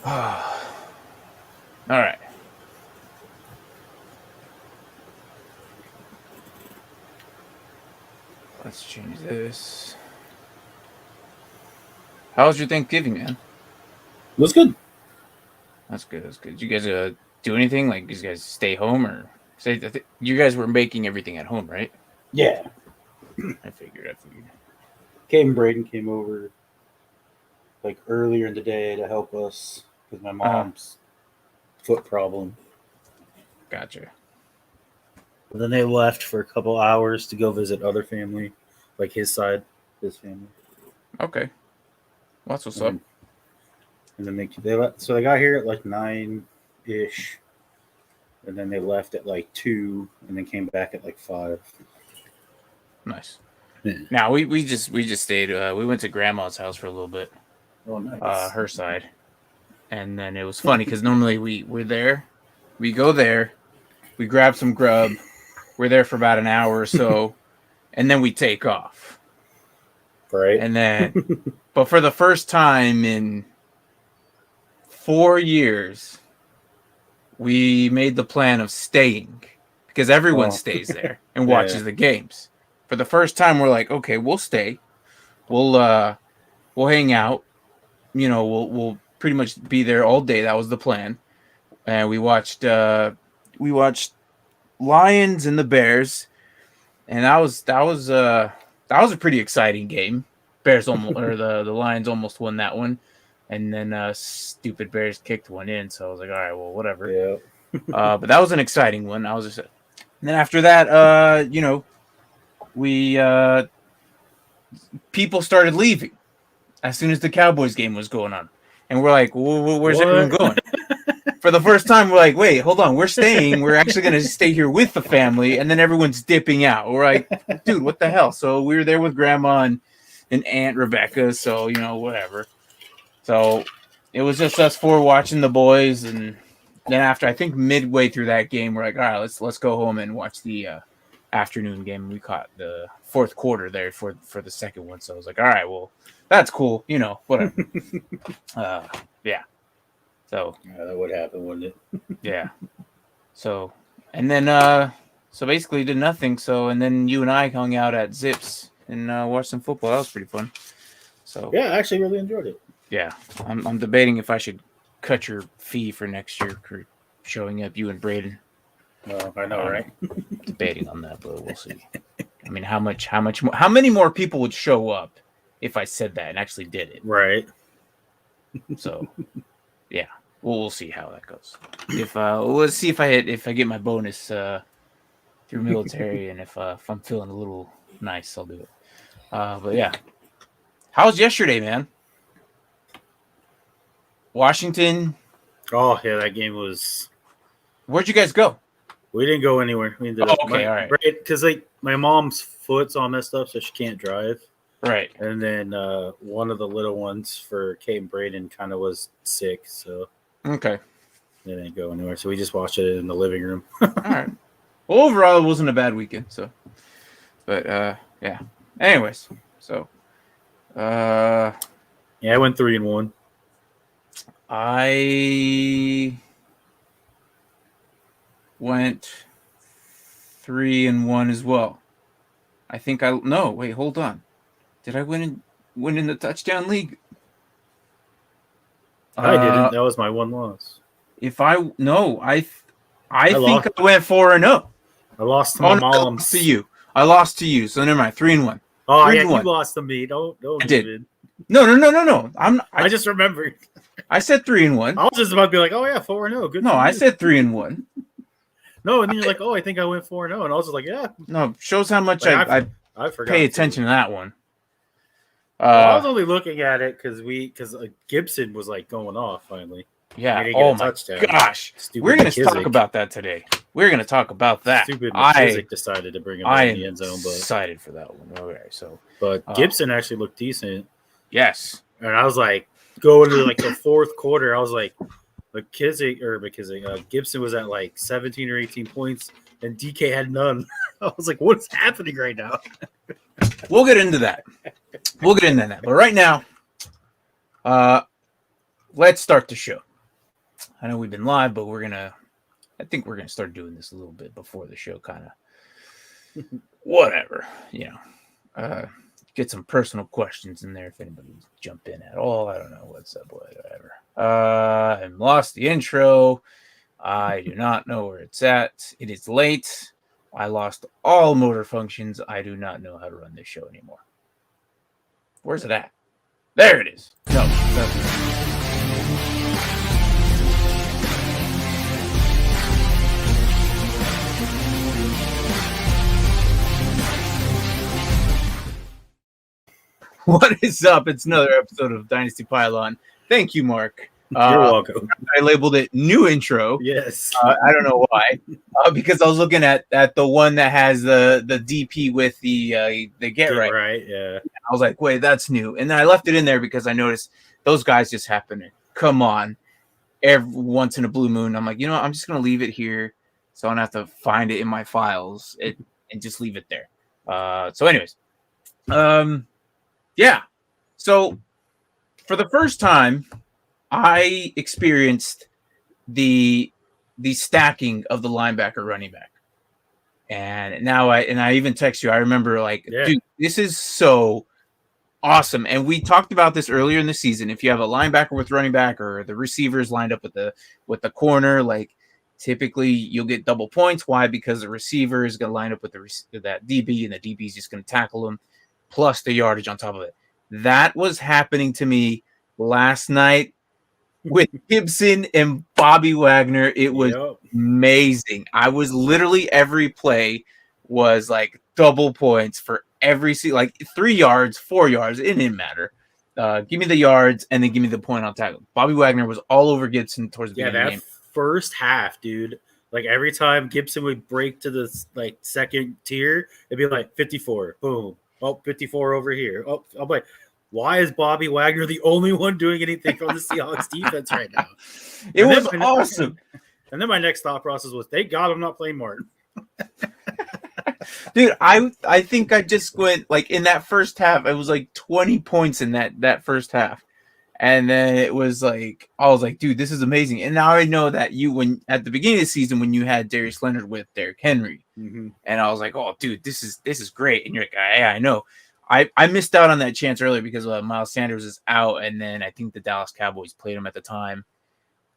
All right. Let's change this. How was your Thanksgiving, man? It was good. That's good. That's good. Did you guys do anything? Like, did you guys stay home or say you guys were making everything at home, right? Yeah. I figured. Kate and Braden came over like earlier in the day to help us with my mom's foot problem. Gotcha. But then they left for a couple hours to go visit other family, like his family. Okay. Well, that's what's up. And then they left. So they got here at like 9-ish, and then they left at like 2, and then came back at like 5. Nice. Yeah. Now we just stayed. We went to Grandma's house for a little bit. Oh, nice. Her side, and then it was funny because normally we're there, we go there, we grab some grub, we're there for about an hour or so, and then we take off. Right. And then, but for the first time in 4 years, we made the plan of staying because everyone stays there and watches the games. For the first time, we're like, okay, we'll stay. We'll hang out. You know, we'll pretty much be there all day. That was the plan. And we watched Lions and the Bears, and that was a pretty exciting game. Bears almost or the Lions almost won that one, and then stupid Bears kicked one in. So I was like, all right, well, whatever. Yeah. But that was an exciting one. And then after that, we people started leaving as soon as the Cowboys game was going on, and we're like, where's everyone going? For the first time, we're like, wait, hold on, we're staying. We're actually going to stay here with the family, and then everyone's dipping out. We're like, dude, what the hell? So we were there with Grandma and Aunt Rebecca, so, whatever. So it was just us four watching the boys, and then after, I think midway through that game, we're like, all right, let's go home and watch the afternoon game. We caught the fourth quarter there for the second one, so I was like, all right, well, that's cool, whatever. Yeah. So yeah, that would happen, wouldn't it? Yeah. So, and then, so basically did nothing. So, and then you and I hung out at Zips and watched some football. That was pretty fun. So, yeah, I actually really enjoyed it. Yeah. I'm debating if I should cut your fee for next year for showing up, you and Braden. Well, I know, right? Debating on that, but we'll see. I mean, how many more people would show up if I said that and actually did it? Right. So, yeah. We'll see how that goes. If let's see if I get my bonus through military, and if I'm feeling a little nice, I'll do it. But yeah, how was yesterday, man? Washington. Oh yeah, that game was. Where'd you guys go? We didn't go anywhere. We ended up, all right. Because my mom's foot's all messed up, so she can't drive. Right. And then one of the little ones for Kate and Braden kind of was sick, so. Okay. They didn't go anywhere, so we just watched it in the living room. All right. Well, overall, it wasn't a bad weekend. So, but yeah. Anyways, so yeah, I went 3-1. I went 3-1 as well. I think no. Wait, hold on. Did I win in the touchdown league? I didn't. That was my one loss. I think I went 4-0. I lost to my mom's. I lost to you. So never mind. 3-1. Oh yeah, you lost to me. Don't I did. No. I just remembered. I said 3-1. I was just about to be like, oh yeah, 4-0. Good. No, I said 3-1. No, and then you're like, oh, I think I went 4-0, and I was just like, yeah. No, shows how much I pay attention to that one. I was only looking at it because Gibson was like going off finally. Yeah. Oh my gosh. We're going to talk about that today. We're going to talk about that. Stupid McKissick decided to bring him in the end zone. But excited for that one. Okay, so. But Gibson actually looked decent. Yes. And I was like, going to like the fourth quarter, I was like, Gibson was at like 17 or 18 points, and DK had none. I was like, what's happening right now? We'll get into that. But right now, let's start the show. I know we've been live, but I think we're gonna start doing this a little bit before the show, kind of whatever, get some personal questions in there if anybody jump in at all. I don't know what's up, whatever. I lost the intro. I do not know where it's at. It is late. I lost all motor functions. I do not know how to run this show anymore. Where's it at? There it is. No, that's What is up? It's another episode of Dynasty Pylon. Thank you, Mark. You're welcome. I labeled it new intro. Yes. I don't know why. Because I was looking at the one that has the DP with the get right. Right, yeah. I was like, wait, that's new. And then I left it in there because I noticed those guys just happen to come on every once in a blue moon. I'm like, you know what? I'm just going to leave it here so I don't have to find it in my files and just leave it there. So anyways, yeah. So for the first time, I experienced the stacking of the linebacker running back. And now I even text you. I remember dude, this is so awesome. And we talked about this earlier in the season. If you have a linebacker with running back or the receivers lined up with the corner, like typically you'll get double points. Why? Because the receiver is going to line up with that DB, and the DB is just going to tackle him, plus the yardage on top of it. That was happening to me last night with Gibson and Bobby Wagner. It was amazing. I was literally, every play was like double points for every, like 3 yards, 4 yards. It didn't matter. Give me the yards and then give me the point on tackle. Bobby Wagner was all over Gibson towards the beginning of the game. First half, dude. Like every time Gibson would break to the second tier, it'd be like 54. Boom. Oh, 54 over here. Oh, I'm like, why is Bobby Wagner the only one doing anything on the Seahawks defense right now? It was awesome. And then my next thought process was, thank God I'm not playing Martin. Dude, I think I just went, like, in that first half, it was like 20 points in that first half. And then it was like, I was like, dude, this is amazing. And now I know that when at the beginning of the season, when you had Darius Leonard with Derrick Henry, and I was like, oh, dude, this is great. And you're like, yeah, I know. I missed out on that chance earlier because Miles Sanders is out, and then I think the Dallas Cowboys played him at the time.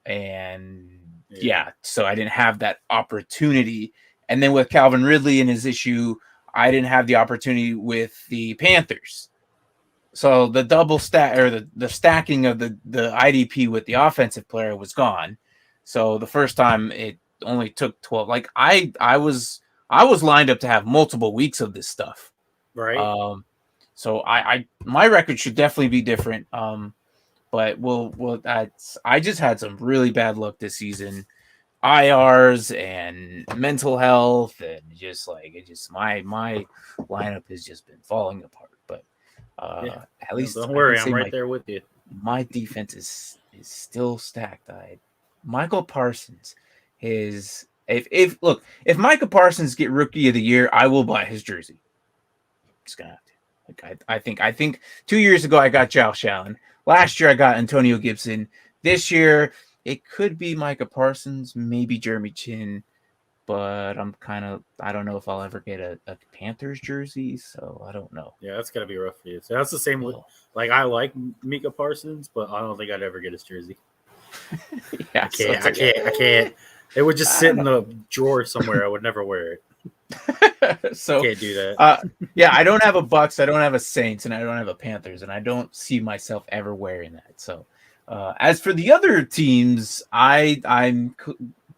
And so I didn't have that opportunity. And then with Calvin Ridley and his issue, I didn't have the opportunity with the Panthers. So the double stack, or the stacking of the IDP with the offensive player was gone. So the first time it only took 12. Like I was lined up to have multiple weeks of this stuff. Right. So my record should definitely be different. But I just had some really bad luck this season. IRs and mental health, and my lineup has just been falling apart. But at least don't worry, I'm right there with you. My defense is still stacked. Michael Parsons is if Micah Parsons get Rookie of the Year, I will buy his jersey. Just gonna have to. Like I think 2 years ago I got Josh Allen. Last year I got Antonio Gibson. This year it could be Micah Parsons, maybe Jeremy Chin, but I don't know if I'll ever get a Panthers jersey, so I don't know. Yeah, that's gotta be rough for you. So that's the same with, like, I like Micah Parsons, but I don't think I'd ever get his jersey. Yeah, I can't. It would just sit in a drawer somewhere. I would never wear it. So can't do that. I don't have a Bucks, I don't have a Saints, and I don't have a Panthers, and I don't see myself ever wearing that. So as for the other teams, I'm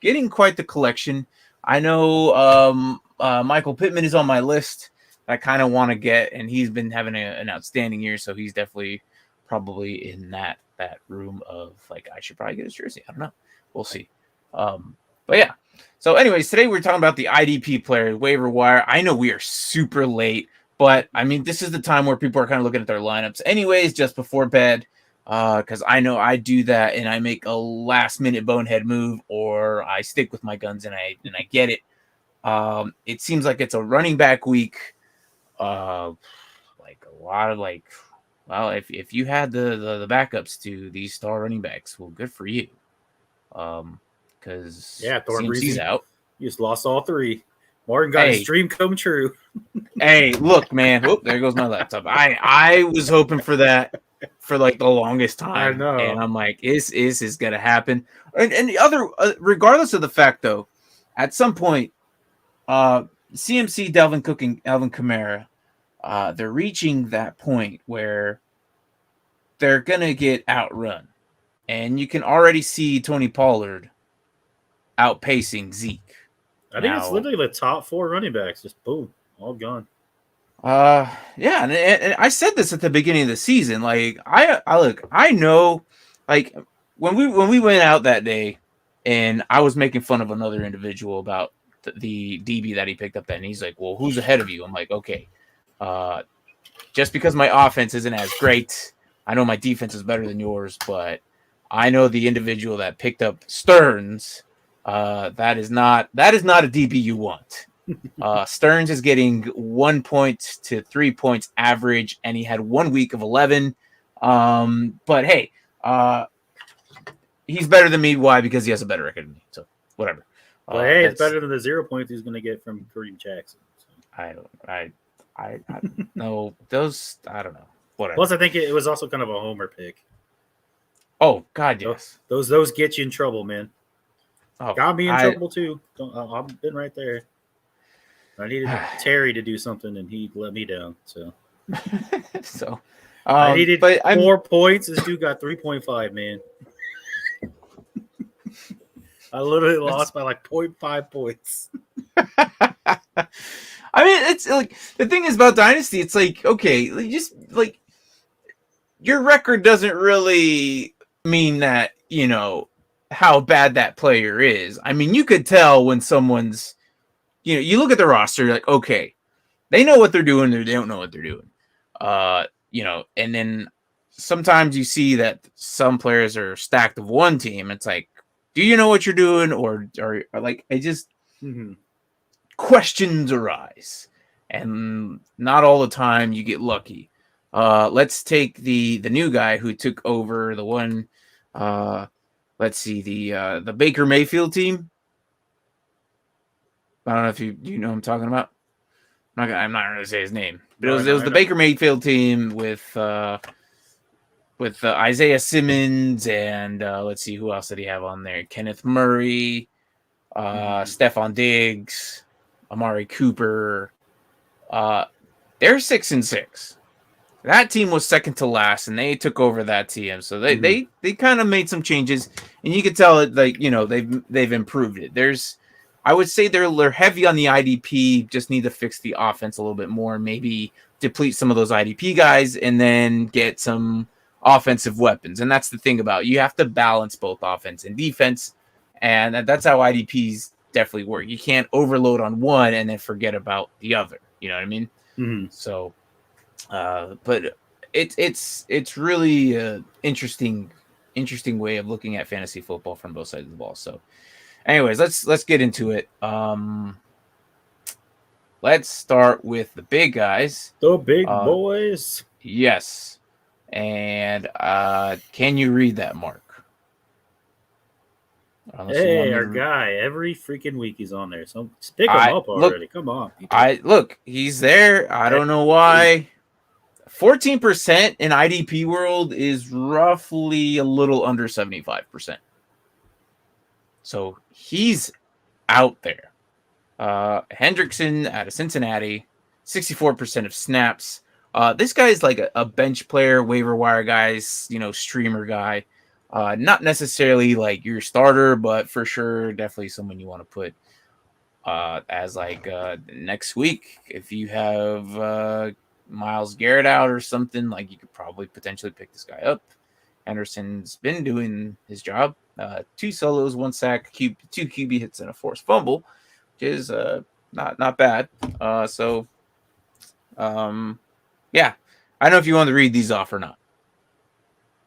getting quite the collection. I know Michael Pittman is on my list. I kind of want to get, and he's been having an outstanding year, so he's definitely probably in that room of, like, I should probably get his jersey. I don't know. We'll see. But yeah. So anyways, today we're talking about the IDP player waiver wire. I know we are super late, but I mean, this is the time where people are kind of looking at their lineups anyways, just before bed. Because I know I do that and I make a last minute bonehead move, or I stick with my guns and I get it. It seems like it's a running back week. Like a lot of Well, if you had the backups to these star running backs, well, good for you. Because Thorne CMC's Breezy, out. you just lost all three. Martin got his Hey, dream come true. hey, look, man. Whoop, there goes my laptop. I was hoping for that for like the longest I time, know. and I'm like, is gonna happen? And the other, regardless of the fact though, at some point, CMC, Dalvin Cook, and Alvin Kamara, they're reaching that point where they're gonna get outrun, and you can already see Tony Pollard outpacing Zeke. I think it's literally the top 4 running backs. Just boom, all gone. Yeah, and I said this at the beginning of the season. Like, I look, I know, like when we went out that day, and I was making fun of another individual about the DB that he picked up. Then he's like, "Well, who's ahead of you?" I'm like, "Okay, just because my offense isn't as great, I know my defense is better than yours, but I know the individual that picked up Stearns. That is not a DB you want." Stearns is getting 1 point to 3 points average, and he had 1 week of 11. But hey, he's better than me. Why? Because he has a better record than me. So whatever. But hey, it's better than the 0 points he's going to get from Kareem Jackson. So. I know those. I don't know. Whatever. Plus, I think it was also kind of a homer pick. Oh God, yes. Those get you in trouble, man. Oh, got me in trouble too. I've been right there. I needed Terry to do something, and he let me down. So, I needed 4 points. This dude got 3.5. Man, I literally lost by like 0.5 points. I mean, it's like the thing is about Dynasty. It's like, okay, just like your record doesn't really mean that, you know, how bad that player is. I mean, you could tell when someone's, you know, you look at the roster, you're like, okay, they know what they're doing, or they don't know what they're doing. You know, and then sometimes you see that some players are stacked of one team. It's like, do you know what you're doing, or like, I just questions arise, and not all the time you get lucky. Let's take the new guy who took over the one. Let's see, the Baker Mayfield team. I don't know if you know what I'm talking about. I'm not going to say his name, but it was the Baker Mayfield team with Isaiah Simmons and let's see, who else did he have on there? Kenneth Murray, Stephon Diggs, Amari Cooper. They're 6-6. That team was second to last, and they took over that team. So they kind of made some changes, and you could tell it, like, you know, they've improved it. I would say they're heavy on the IDP, just need to fix the offense a little bit more, maybe deplete some of those IDP guys, and then get some offensive weapons. And that's the thing about it. You have to balance both offense and defense, and that's how IDPs definitely work. You can't overload on one and then forget about the other. You know what I mean? Mm-hmm. So, but it's really an interesting way of looking at fantasy football from both sides of the ball. So, anyways, let's get into it. Let's start with the big guys. The big boys. Yes. And can you read that, Mark? Hey, our guy. Every freaking week he's on there. So pick him up already. Look, come on. Look, he's there. I don't know why. 14% in IDP world is roughly a little under 75%. So he's out there. Hendrickson out of Cincinnati, 64% of snaps. This guy is like a bench player, waiver wire guys, you know, streamer guy. Not necessarily like your starter, but for sure, definitely someone you want to put as like next week. If you have Myles Garrett out or something, like, you could probably potentially pick this guy up. Henderson's been doing his job. 2 solos, 1 sack, 2 QB hits, and a forced fumble, which is not bad. Yeah. I don't know if you want to read these off or not.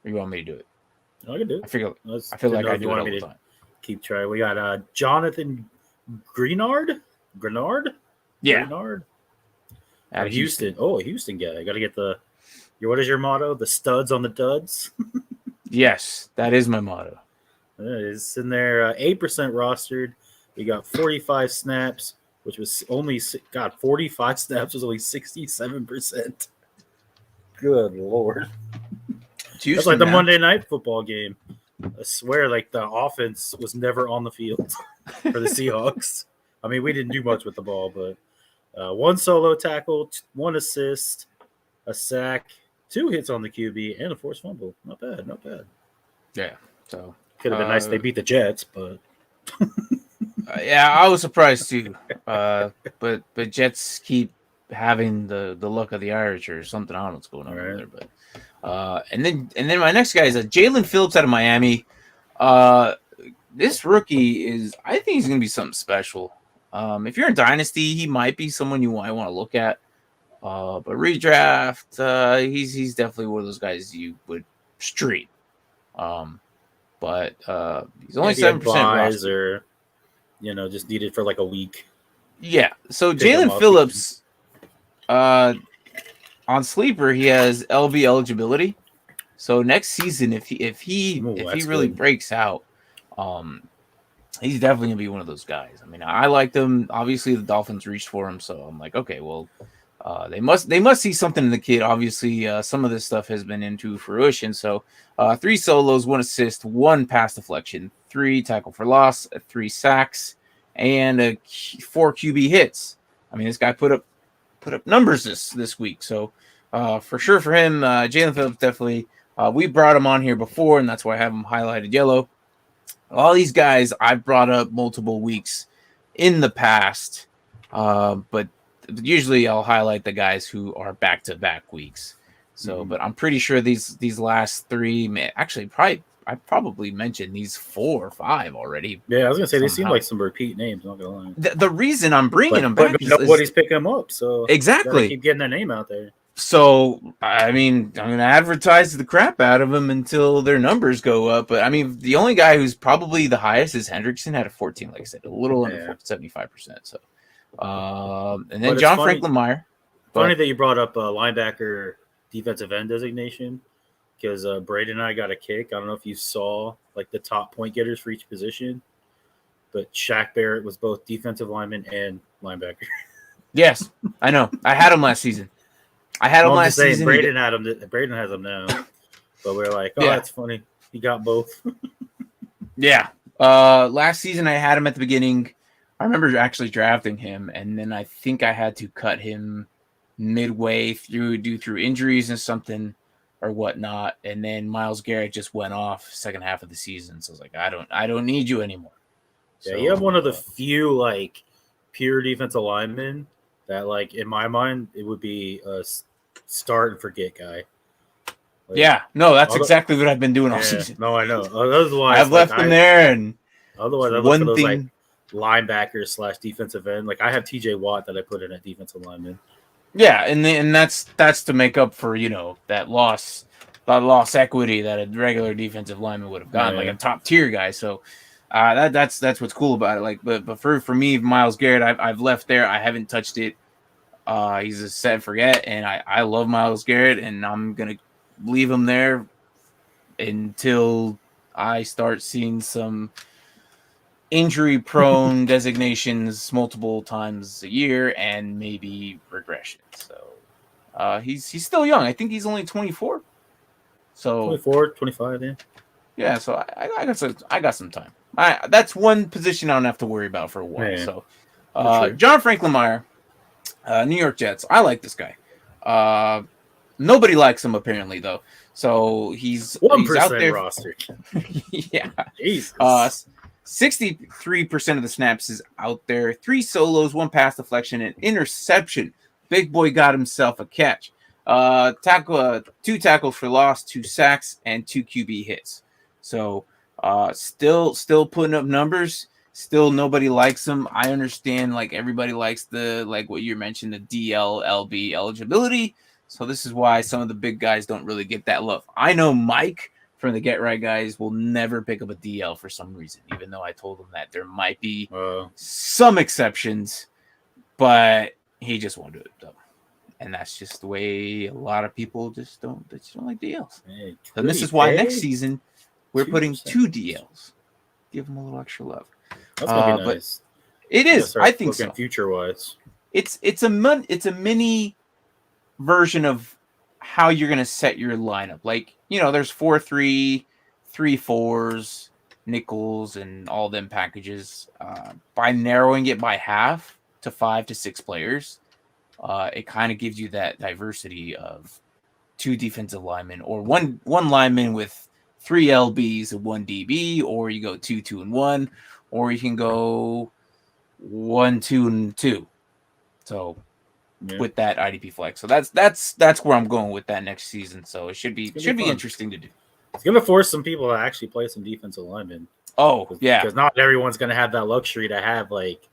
Or you want me to do it? I can do it. I feel like I do it all the time. Keep trying. We got Jonathan Greenard. Yeah. Greenard. Out of Houston. Oh, a Houston guy. I got to get the What is your motto? The studs on the duds? Yes, that is my motto. It's in there, 8% rostered. We got 45 snaps, which was only 45 snaps was only 67%. Good Lord. That's like the Monday Night Football game. I swear, like the offense was never on the field for the Seahawks. I mean, we didn't do much with the ball, but 1 solo tackle, 1 assist, a sack, 2 hits on the QB, and a forced fumble. Not bad, not bad. Yeah, so could have been nice. They beat the Jets, but yeah, I was surprised too. But Jets keep having the luck of the Irish or something. I don't know what's going on over there, but and then my next guy is Jalen Phillips out of Miami. This rookie is, I think he's going to be something special. If you're in Dynasty, he might be someone you might want to look at. But redraft, he's definitely one of those guys you would stream. But he's only 7% or just needed for like a week. Yeah. So Jalen Phillips, on Sleeper, he has LB eligibility. So next season, if he really breaks out, he's definitely gonna be one of those guys. I mean, I liked him. Obviously, the Dolphins reached for him, so I'm like, okay, well, they must see something in the kid. Obviously, some of this stuff has been into fruition. So 3 solos, 1 assist, 1 pass deflection, 3 tackle for loss, 3 sacks, and 4 QB hits. I mean, this guy put up numbers this week. So for sure for him, Jalen Phillips definitely. We brought him on here before, and that's why I have him highlighted yellow. All these guys I've brought up multiple weeks in the past, but usually I'll highlight the guys who are back-to-back weeks. So, but I'm pretty sure these last 3, actually, I probably mentioned these 4 or 5 already. Yeah, I was gonna say they seem like some repeat names. Not gonna lie. The reason I'm bringing them back, nobody's picking them up, so exactly keep getting their name out there. So, I mean, I'm going to advertise the crap out of them until their numbers go up. But, I mean, the only guy who's probably the highest is Hendrickson at a 14, like I said, a little under 75%. So, and then John Franklin Meyer. Funny that you brought up linebacker defensive end designation, because Braden and I got a kick. I don't know if you saw, like, the top point getters for each position, but Shaq Barrett was both defensive lineman and linebacker. Yes, I know. I had him last season. I had him last season. Braden had him. Braden has him now. But we're like, that's funny. He got both. Yeah. Last season I had him at the beginning. I remember actually drafting him, and then I think I had to cut him midway through injuries and something or whatnot. And then Myles Garrett just went off second half of the season. So I was like, I don't need you anymore. Yeah, you have one of the few like pure defensive linemen that, like, in my mind, it would be a start and forget guy. Like, yeah, no, that's exactly what I've been doing all season. No, I know. Otherwise, I've left him there, and otherwise, I look for those like linebackers / defensive end. Like I have TJ Watt that I put in at defensive lineman. Yeah, and that's to make up for that loss equity that a regular defensive lineman would have gotten, like a top tier guy. So that's what's cool about it. Like, but for me, Myles Garrett, I've left there. I haven't touched it. He's a set and forget, and I love Myles Garrett, and I'm gonna leave him there until I start seeing some injury-prone designations multiple times a year and maybe regression. So he's still young. I think he's only 24. So 24, 25, yeah. Yeah, so I got some time. That's one position I don't have to worry about for a while. Yeah. So sure. John Franklin Meyer, New York Jets. I like this guy. Nobody likes him apparently though. So he's 1% out there. Roster. Yeah. Jesus. 63% of the snaps is out there. 3 solos, 1 pass deflection, and interception. Big boy got himself a catch. 2 tackles for loss, 2 sacks, and 2 QB hits. So still putting up numbers. Still nobody likes him. I understand, like, everybody likes what you mentioned, the DLLB eligibility. So this is why some of the big guys don't really get that love. I know Mike from the Get Right guys will never pick up a DL for some reason, even though I told him that there might be some exceptions, but he just won't do it. So. And that's just the way a lot of people just don't like DLs. Hey, And this is why next pay? season we're putting 2%. 2 DLs. Give them a little extra love. That's gonna be But nice. it is. I think so. Future wise, It's a mini version of how you're gonna set your lineup. Like, there's 4-3, 3-4s, nickels, and all them packages. By narrowing it by half to 5 to 6 players, it kind of gives you that diversity of 2 defensive linemen, or one lineman with 3 LBs and 1 DB, or you go 2-2-1, or you can go 1-2-2. So with that IDP flex, so that's where I'm going with that next season. So it should be interesting to do. It's gonna force some people to actually play some defensive linemen. Oh yeah, because not everyone's gonna have that luxury to have like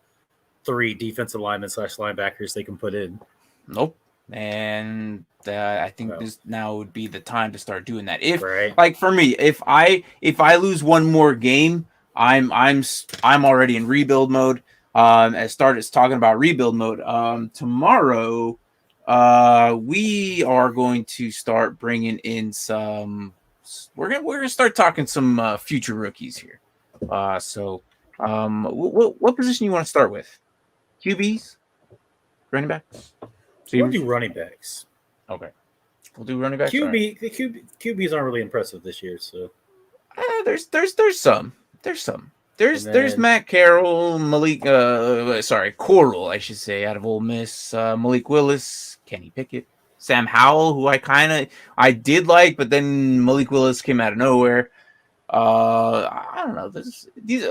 3 defensive linemen / linebackers they can put in. Nope. And I think this now would be the time to start doing that. If Right. like for me, if I lose one more game, I'm already in rebuild mode. As started talking about rebuild mode, tomorrow we are going to start bringing in some. We're gonna start talking some future rookies here. So what position you want to start with? QBs, running backs. We'll do running backs. Okay, we'll do running backs. QB, the QBs aren't really impressive this year. So there's some. There's Matt Carroll, Coral, I should say, out of Ole Miss, Malik Willis, Kenny Pickett, Sam Howell, who I did like, but then Malik Willis came out of nowhere. I don't know.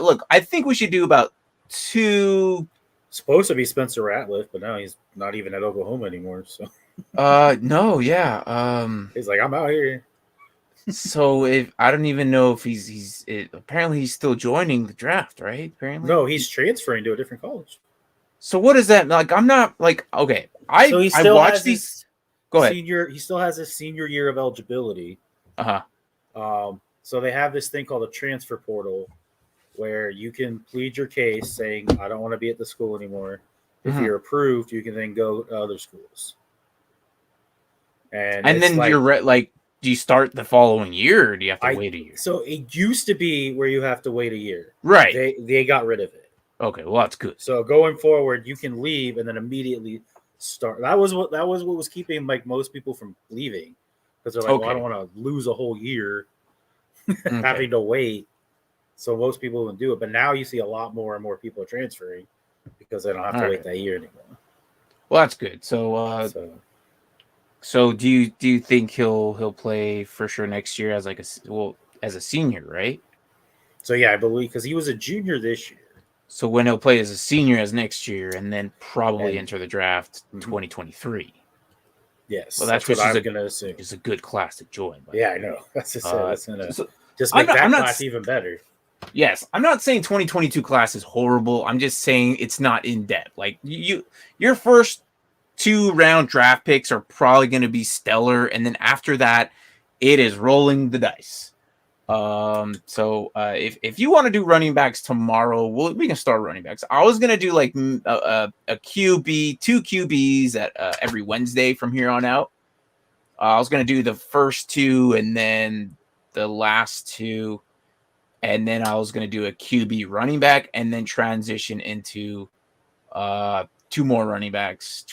Look, I think we should do about 2. Supposed to be Spencer Ratliff, but now he's not even at Oklahoma anymore. So no, yeah. He's like, I'm out here. So if I don't even know if he's apparently he's still joining the draft, right? Apparently, no, he's transferring to a different college. So what is that like? I'm not like okay. I watched these. Go ahead. He still has his senior year of eligibility. So they have this thing called a transfer portal, where you can plead your case saying I don't want to be at the school anymore. If you're approved, you can then go to other schools. And then you're like. Do you start the following year, or do you have to wait a year? So it used to be where you have to wait a year. Right. They got rid of it. Okay, well that's good. So going forward, you can leave and then immediately start. That was what was keeping like most people from leaving, because they're like, well, I don't want to lose a whole year having to wait. So most people wouldn't do it. But now you see a lot more and more people are transferring because they don't have to wait that year anymore. Well, that's good. So do you think he'll play for sure next year as a senior, right? So yeah, I believe because he was a junior this year. So when he'll play as a senior as next year, and then probably enter the draft 2023. Yes, well, that's what I'm gonna assume. It's a good class to join. Yeah, I know. That's gonna just make that class even better. Yes, I'm not saying 2022 class is horrible. I'm just saying it's not in depth. Like your first 2-round draft picks are probably going to be stellar, and then after that, it is rolling the dice. So if you want to do running backs tomorrow, we can start running backs. I was going to do like a QB, 2 QBs at every Wednesday from here on out. I was going to do the first 2 and then the last 2, and then I was going to do a QB running back and then transition into 2 more running backs,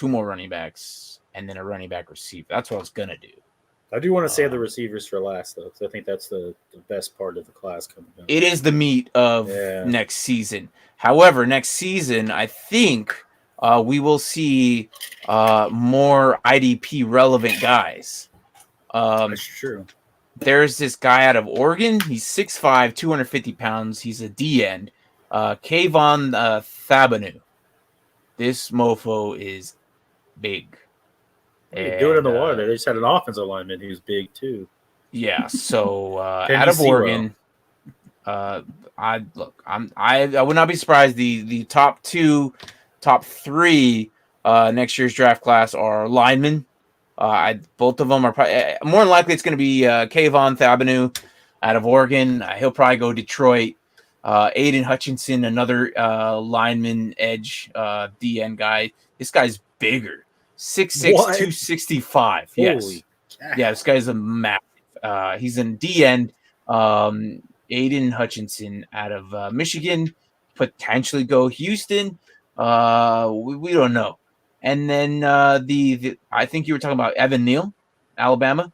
and then a running back receiver. That's what I was gonna do. I do want to save the receivers for last, though, because I think that's the best part of the class coming up. It is the meat of next season. However, next season, I think we will see more IDP relevant guys. That's true. There's this guy out of Oregon. He's 6'5", 250 pounds. He's a D-end. Kayvon Thabanu. This mofo is big. They do it in the water. They just had an offensive lineman who's big too. Yeah. So out of Oregon, I would not be surprised. The top 3 next year's draft class are linemen. Both of them are probably more than likely it's going to be Kayvon Thabanu out of Oregon. He'll probably go Detroit. Aiden Hutchinson, another lineman edge DN guy. This guy's bigger. 6'6", 265. Yes. Holy cow. Yeah, this guy's a massive. He's in D end. Aiden Hutchinson out of Michigan, potentially go Houston. We don't know. And then the I think you were talking about Evan Neal, Alabama,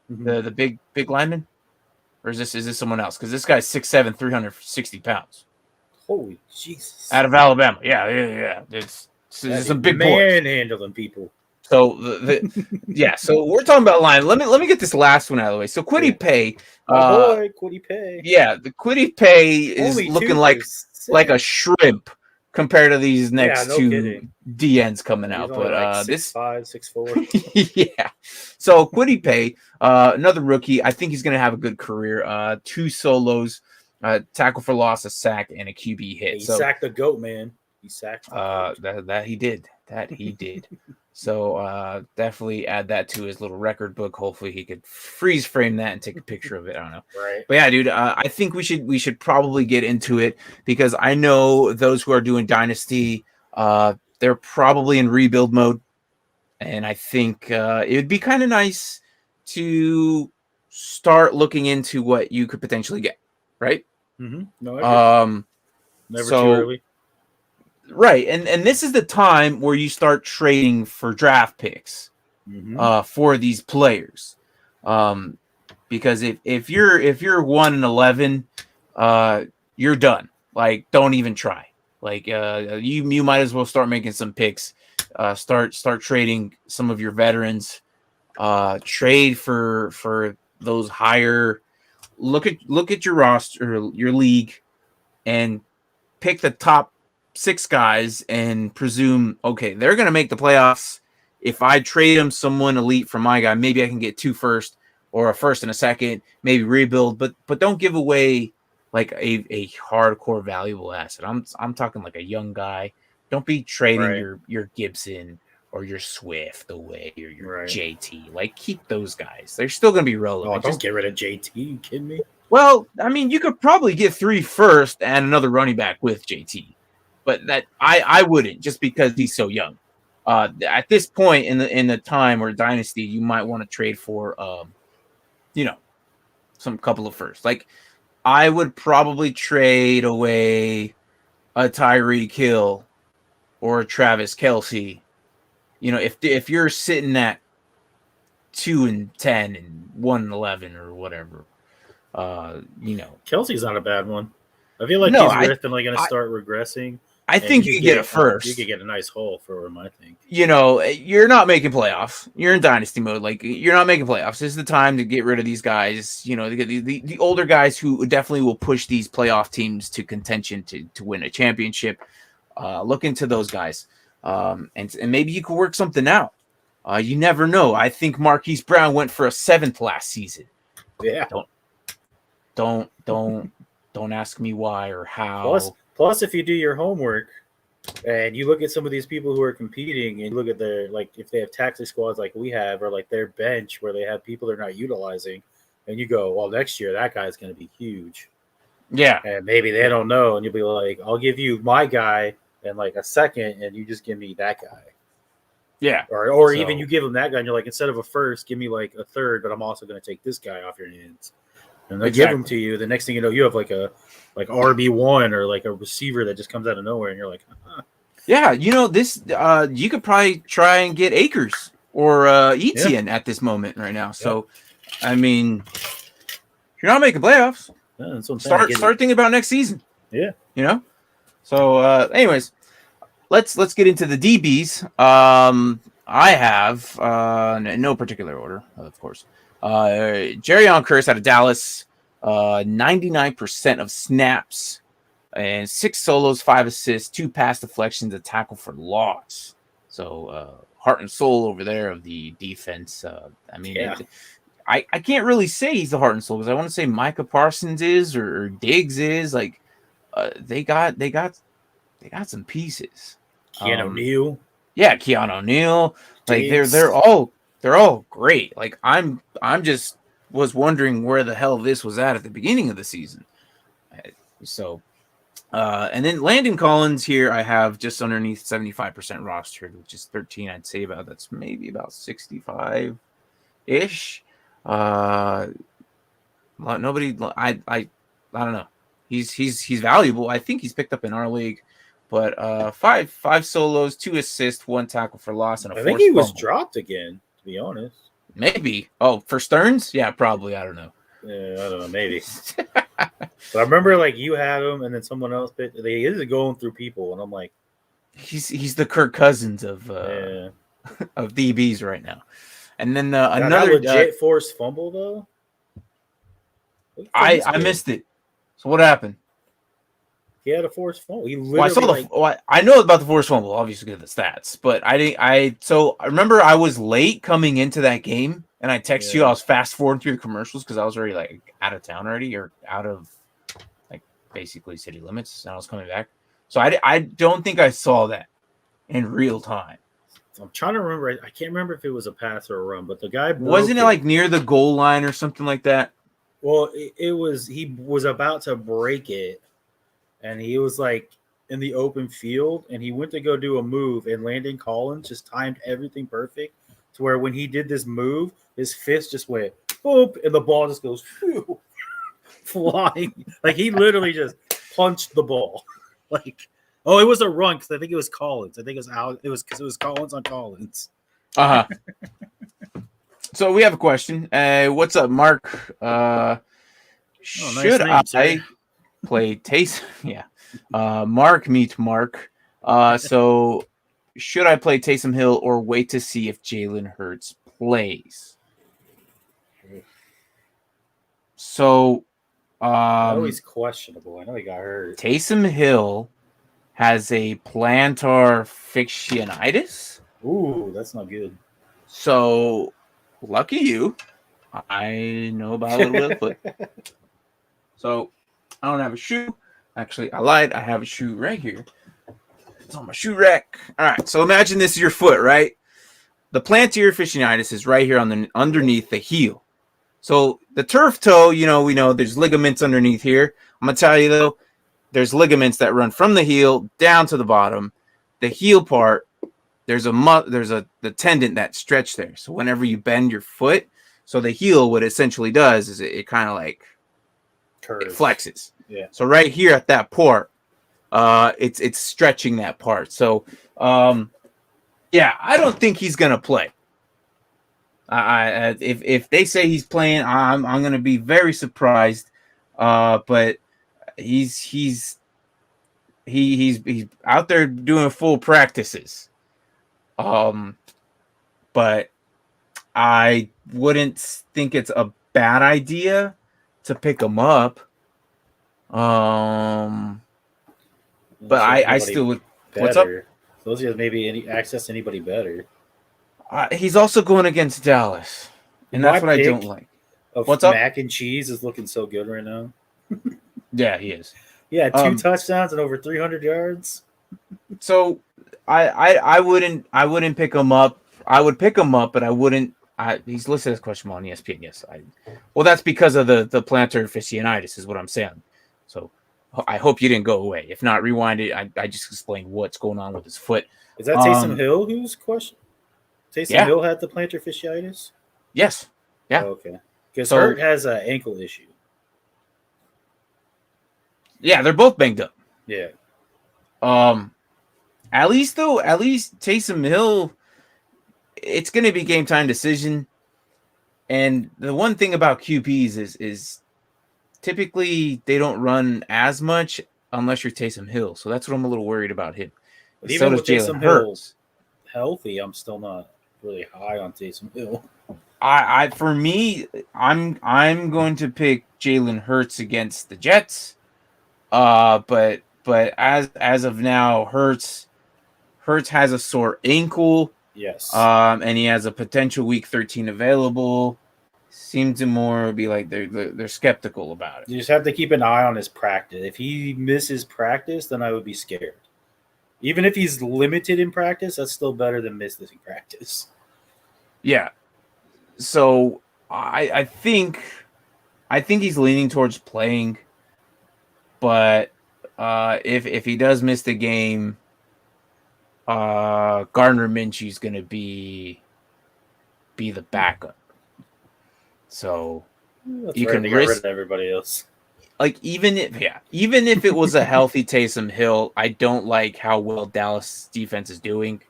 the big lineman, or is this someone else? Because this guy's 6'7", 360 pounds. Holy Jesus! Out of Alabama, yeah. It's some big boys manhandling people. So so we're talking about line. Let me get this last one out of the way. So Kwity Paye, boy, Kwity Paye. Yeah, the Kwity Paye is Only looking like a shrimp compared to these next two DNs coming out. But like this 6'5", 6'4". Yeah. So Kwity Paye, another rookie. I think he's going to have a good career. 2 solos, tackle for loss, a sack, and a QB hit. He sacked the goat, man. He sacked. That he did. So definitely add that to his little record book. Hopefully he could freeze frame that and take a picture of it. I don't know. Right. But yeah, dude, I think we should probably get into it because I know those who are doing Dynasty, they're probably in rebuild mode. And I think it would be kind of nice to start looking into what you could potentially get. Right. No, never too early. Right, and this is the time where you start trading for draft picks for these players, because if you're 1-11, you're done. Like, don't even try. Like, you might as well start making some picks. Start trading some of your veterans. Trade for those higher. Look at your roster, your league, and pick the top 6 guys and presume, okay, they're going to make the playoffs. If I trade them someone elite for my guy, maybe I can get 2 first or a first and a second, maybe rebuild, but don't give away like a hardcore valuable asset. I'm talking like a young guy. Don't be trading your Gibson or your Swift away or your JT. Like, keep those guys. They're still going to be relevant. Don't get rid of JT. You kidding me? Well, I mean, you could probably get 3 first and another running back with JT. But that I wouldn't, just because he's so young. At this point in the time or dynasty, you might want to trade for some couple of firsts. Like, I would probably trade away a Tyreek Hill or a Travis Kelce. If you're sitting at 2-10 and 1-11 or whatever, Kelce's not a bad one. I feel like he's definitely going to start regressing. I think you could get it first. You could get a nice haul for him, I think. You're not making playoffs. You're in dynasty mode. Like, you're not making playoffs. This is the time to get rid of these guys. The older guys who definitely will push these playoff teams to contention to win a championship. Look into those guys. And maybe you could work something out. You never know. I think Marquise Brown went for a 7th last season. Yeah. Don't ask me why or how. Plus, if you do your homework and you look at some of these people who are competing and you look at their, like, if they have taxi squads like we have, or like their bench where they have people they're not utilizing, and you go, well, next year that guy's going to be huge. Yeah. And maybe they don't know, and you'll be like, I'll give you my guy and like a second, and you just give me that guy. Yeah. Or even you give them that guy, and you're like, instead of a first, give me like a third, but I'm also going to take this guy off your hands. And they give them to you. The next thing you know, you have like RB1 or like a receiver that just comes out of nowhere, and you're like, Yeah, this you could probably try and get Akers or Etienne at this moment right now. So, I mean, if you're not making playoffs, that's what I'm start thinking about next season. Yeah, So, anyways, let's get into the DBs. I have in no particular order, of course. Jerrion Kearse out of Dallas, 99% of snaps, and 6 solos, 5 assists, 2 pass deflections, a tackle for loss. So heart and soul over there of the defense. I can't really say he's the heart and soul because I want to say Micah Parsons is or Diggs is. Like, they got some pieces. Keanu Neal. Yeah, Keanu Neal. Like, Diggs. they're all great. Like, I'm just was wondering where the hell this was at the beginning of the season. So And then Landon Collins here, I have just underneath 75% rostered, which is 13. I'd say that's maybe about 65 ish. Nobody, I don't know. He's valuable. I think he's picked up in our league, but five solos, 2 assists, 1 tackle for loss, and a I think he was fumble. dropped again. To be honest, maybe. Oh, for Stearns? Yeah, probably. I don't know. Yeah, I don't know, maybe. But I remember like you had him, and then someone else. They is going through people, and I'm like, he's the Kirk Cousins of of DBs right now. And then another legit forced fumble though. I missed it. So what happened? He had a forced fumble. He literally. I know about the forced fumble, obviously because of the stats, but I didn't. So I remember I was late coming into that game, and I texted you. I was fast forwarding through the commercials because I was already like out of town already, or out of like basically city limits, and I was coming back. So I don't think I saw that in real time. I'm trying to remember. I can't remember if it was a pass or a run, but the guy wasn't it like near the goal line or something like that. Well, it was. He was about to break it, and he was like in the open field, and he went to go do a move, and Landon Collins just timed everything perfect to where when he did this move, his fist just went boop, and the ball just goes flying. Like he literally just punched the ball. Like, oh, it was a run because I think it was Collins. I think it was out. It was because it was Collins on Collins. So we have a question. What's up, Mark? Should I play Taysom? Yeah. Mark meet Mark. So should I play Taysom Hill or wait to see if Jalen Hurts plays? So always questionable. I know he got hurt. Taysom Hill has a plantar fasciitis. Ooh, that's not good. So lucky you. I know about a little bit of foot. So I don't have a shoe. Actually, I lied. I have a shoe right here. It's on my shoe rack. All right. So imagine this is your foot, right? The plantar fasciitis is right here on the underneath the heel. So the turf toe, we know there's ligaments underneath here. I'm gonna tell you though, there's ligaments that run from the heel down to the bottom. The heel part, there's the tendon that stretch there. So whenever you bend your foot, so the heel, what it essentially does is it kind of like curves. It flexes. Yeah. So right here at that part, it's stretching that part. So yeah, I don't think he's gonna play. If they say he's playing, I'm gonna be very surprised. But he's out there doing full practices. But I wouldn't think it's a bad idea to pick him up. But I still would. Better. What's up? Those guys maybe any access to anybody better. He's also going against Dallas, and that's what I don't like. What's up? Mac and cheese is looking so good right now. Yeah, he is. Yeah, 2 touchdowns and over 300 yards. So I wouldn't pick him up. I would pick him up, but I wouldn't. He's listed as questionable on ESPN. Yes, well, that's because of the plantar fasciitis, is what I'm saying. So I hope you didn't go away. If not, rewind it. I just explained what's going on with his foot. Is that Taysom Hill who's question? Taysom Hill had the plantar fasciitis? Yes. Yeah. Oh, okay. Because Hurt has an ankle issue. Yeah, they're both banged up. Yeah. At least Taysom Hill, it's going to be game time decision. And the one thing about QBs is typically they don't run as much unless you're Taysom Hill. So that's what I'm a little worried about him. But even with Jalen Hurts healthy, I'm still not really high on Taysom Hill. For me, I'm going to pick Jalen Hurts against the Jets. But as of now, Hurts has a sore ankle. Yes. And he has a potential week 13 available. Seem to more be like they're skeptical about it. You just have to keep an eye on his practice. If he misses practice, then I would be scared. Even if he's limited in practice, that's still better than missing practice. Yeah. So I think he's leaning towards playing, but If he does miss the game, Gardner Minshew's gonna be the backup. So That's you right. can They got rid risk, of everybody else. like, even if it was a healthy Taysom Hill, I don't like how well Dallas defense is doing.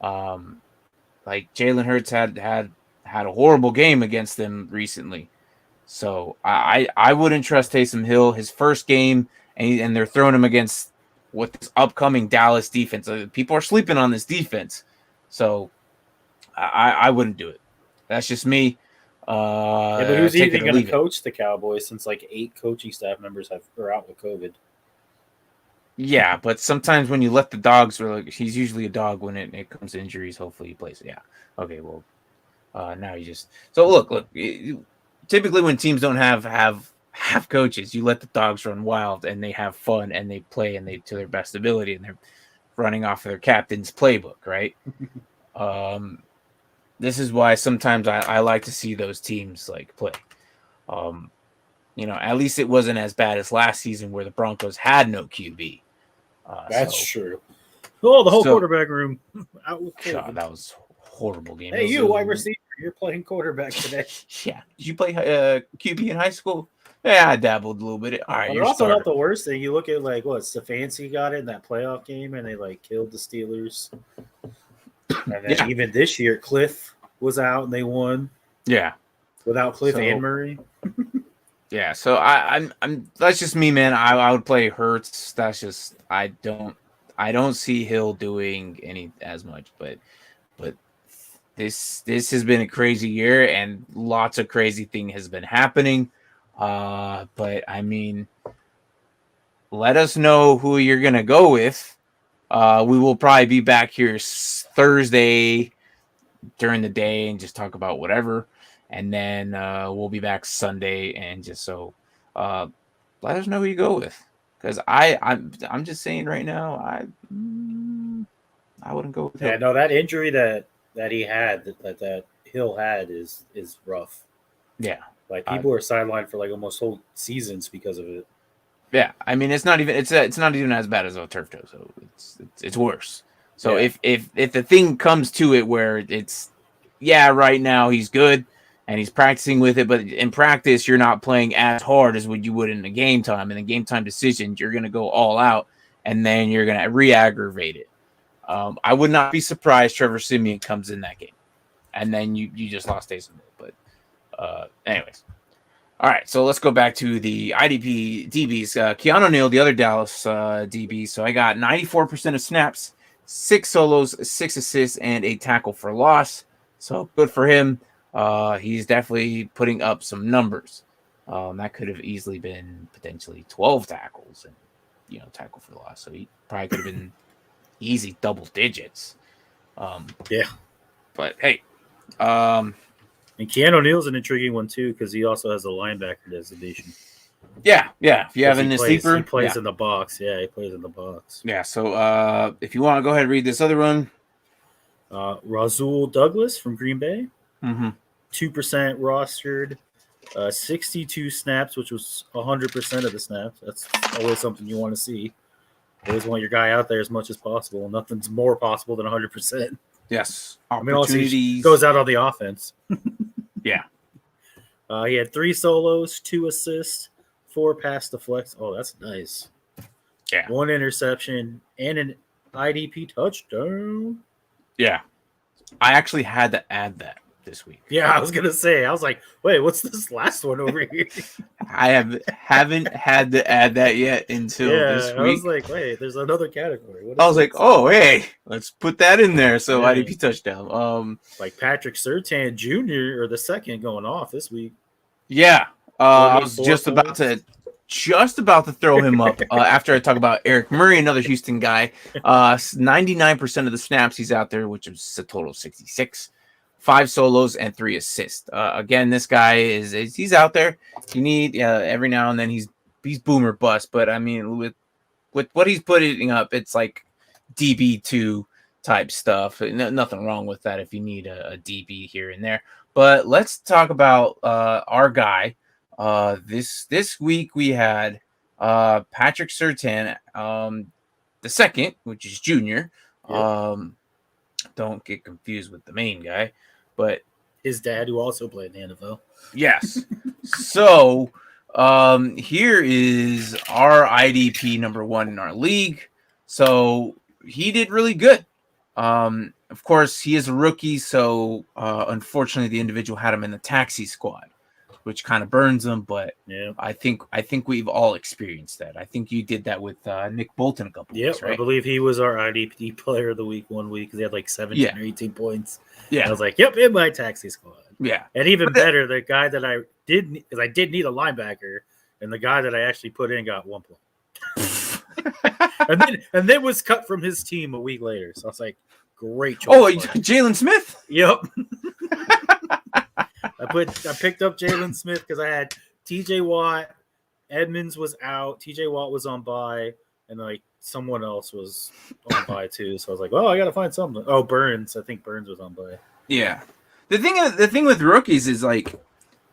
Like Jalen Hurts had a horrible game against them recently, so I wouldn't trust Taysom Hill his first game, and they're throwing him against what this upcoming Dallas defense. People are sleeping on this defense, so I wouldn't do it. That's just me. Yeah, but who's Take it even or going to leave it. coach the Cowboys since like 8 coaching staff members are out with COVID? Yeah, but sometimes when you let the dogs, he's usually a dog when it comes to injuries. Hopefully he plays. Yeah. Okay. Well, now you just look. Typically, when teams don't have coaches, you let the dogs run wild and they have fun and they play and they to their best ability and they're running off of their captain's playbook, right? This is why sometimes I like to see those teams like play. At least it wasn't as bad as last season where the Broncos had no QB. That's true. Oh, the whole quarterback room out with COVID. God, that was a horrible game. Hey, you wide receiver, you're playing quarterback today. Yeah. Did you play QB in high school? Yeah, I dabbled a little bit. All right, But also not the worst thing. You look at like what Stefanski got in that playoff game, and they like killed the Steelers. And then even this year, Cliff was out and they won. Yeah, without Cliff and Murray. Yeah, so I'm that's just me, man. I would play Hurts. That's just I don't see Hill doing any as much, but this has been a crazy year and lots of crazy thing has been happening. But I mean, let us know who you're gonna go with. We will probably be back here Thursday during the day and just talk about whatever. And then we'll be back Sunday, and just let us know who you go with, because I'm just saying right now I wouldn't go with Hill. Yeah, no, that injury that he had that Hill had is rough. Yeah, like people are sidelined for like almost whole seasons because of it. Yeah, I mean it's not even as bad as a turf toe, so it's worse. So if the thing comes to it where it's right now he's good and he's practicing with it, but in practice you're not playing as hard as what you would in a game time. And in game time decisions, you're going to go all out, and then you're going to re-aggravate it. I would not be surprised Trevor Siemian comes in that game, and then you just lost Taysom. But anyways, all right. So let's go back to the IDP DBs. Keanu Neal, the other Dallas DB. So I got 94% of snaps, 6 solos, 6 assists, and a tackle for loss. So good for him. He's definitely putting up some numbers. That could have easily been potentially 12 tackles and, tackle for loss. So he probably could have been easy double digits. But hey, and Keanu Neal's an intriguing one too, because he also has a linebacker designation. Yeah. If you have in the sleeper, he plays in the box. Yeah, he plays in the box. Yeah. So if you want to go ahead and read this other one, Rasul Douglas from Green Bay. 2% rostered, 62 snaps, which was 100% of the snaps. That's always something you want to see. You always want your guy out there as much as possible. Nothing's more possible than 100%. Yes. I mean, also he goes out on the offense. Yeah. He had 3 solos, 2 assists, 4 pass deflects. Oh, that's nice. Yeah. 1 interception and an IDP touchdown. Yeah. I actually had to add that this week. Yeah, I was gonna say. I was like, "Wait, what's this last one over here?" I haven't had to add that yet until this week. I was like, "Wait, there's another category." I was like, "Oh, hey, let's put that in there." So IDP touchdown. Like Patrick Surtain Jr. or the second going off this week. Yeah, I was just about to throw him up after I talk about Eric Murray, another Houston guy. 99% of the snaps he's out there, which is a total of 66. 5 solos and 3 assists. Again, this guy he's out there. You need every now and then he's boomer bust, but I mean with what he's putting up, it's like DB2 type stuff. Nothing wrong with that if you need a DB here and there. But let's talk about our guy. This week we had Patrick Surtain, the second, which is junior. Yep. Don't get confused with the main guy, but his dad, who also played in the NFL. Yes. So here is our IDP number 1 in our league. So he did really good. Of course, he is a rookie, so unfortunately, the individual had him in the taxi squad, which kind of burns him. But yeah, I think we've all experienced that. I think you did that with Nick Bolton a couple weeks, right? I believe he was our IDP player of the week 1 week because he had like 17 or 18 points. Yeah, and I was like, yep, in my taxi squad. Yeah, and even better, the guy that I did, because I did need a linebacker, and the guy that I actually put in got 1 point. and then was cut from his team a week later. So I was like, great choice. Oh, Jalen Smith? Yep. I picked up Jalen Smith because I had TJ Watt, Edmonds was out, TJ Watt was on bye, and like someone else was on bye too. So I was like, well, I gotta find something. Oh, Burns. I think Burns was on bye. Yeah. The thing with rookies is like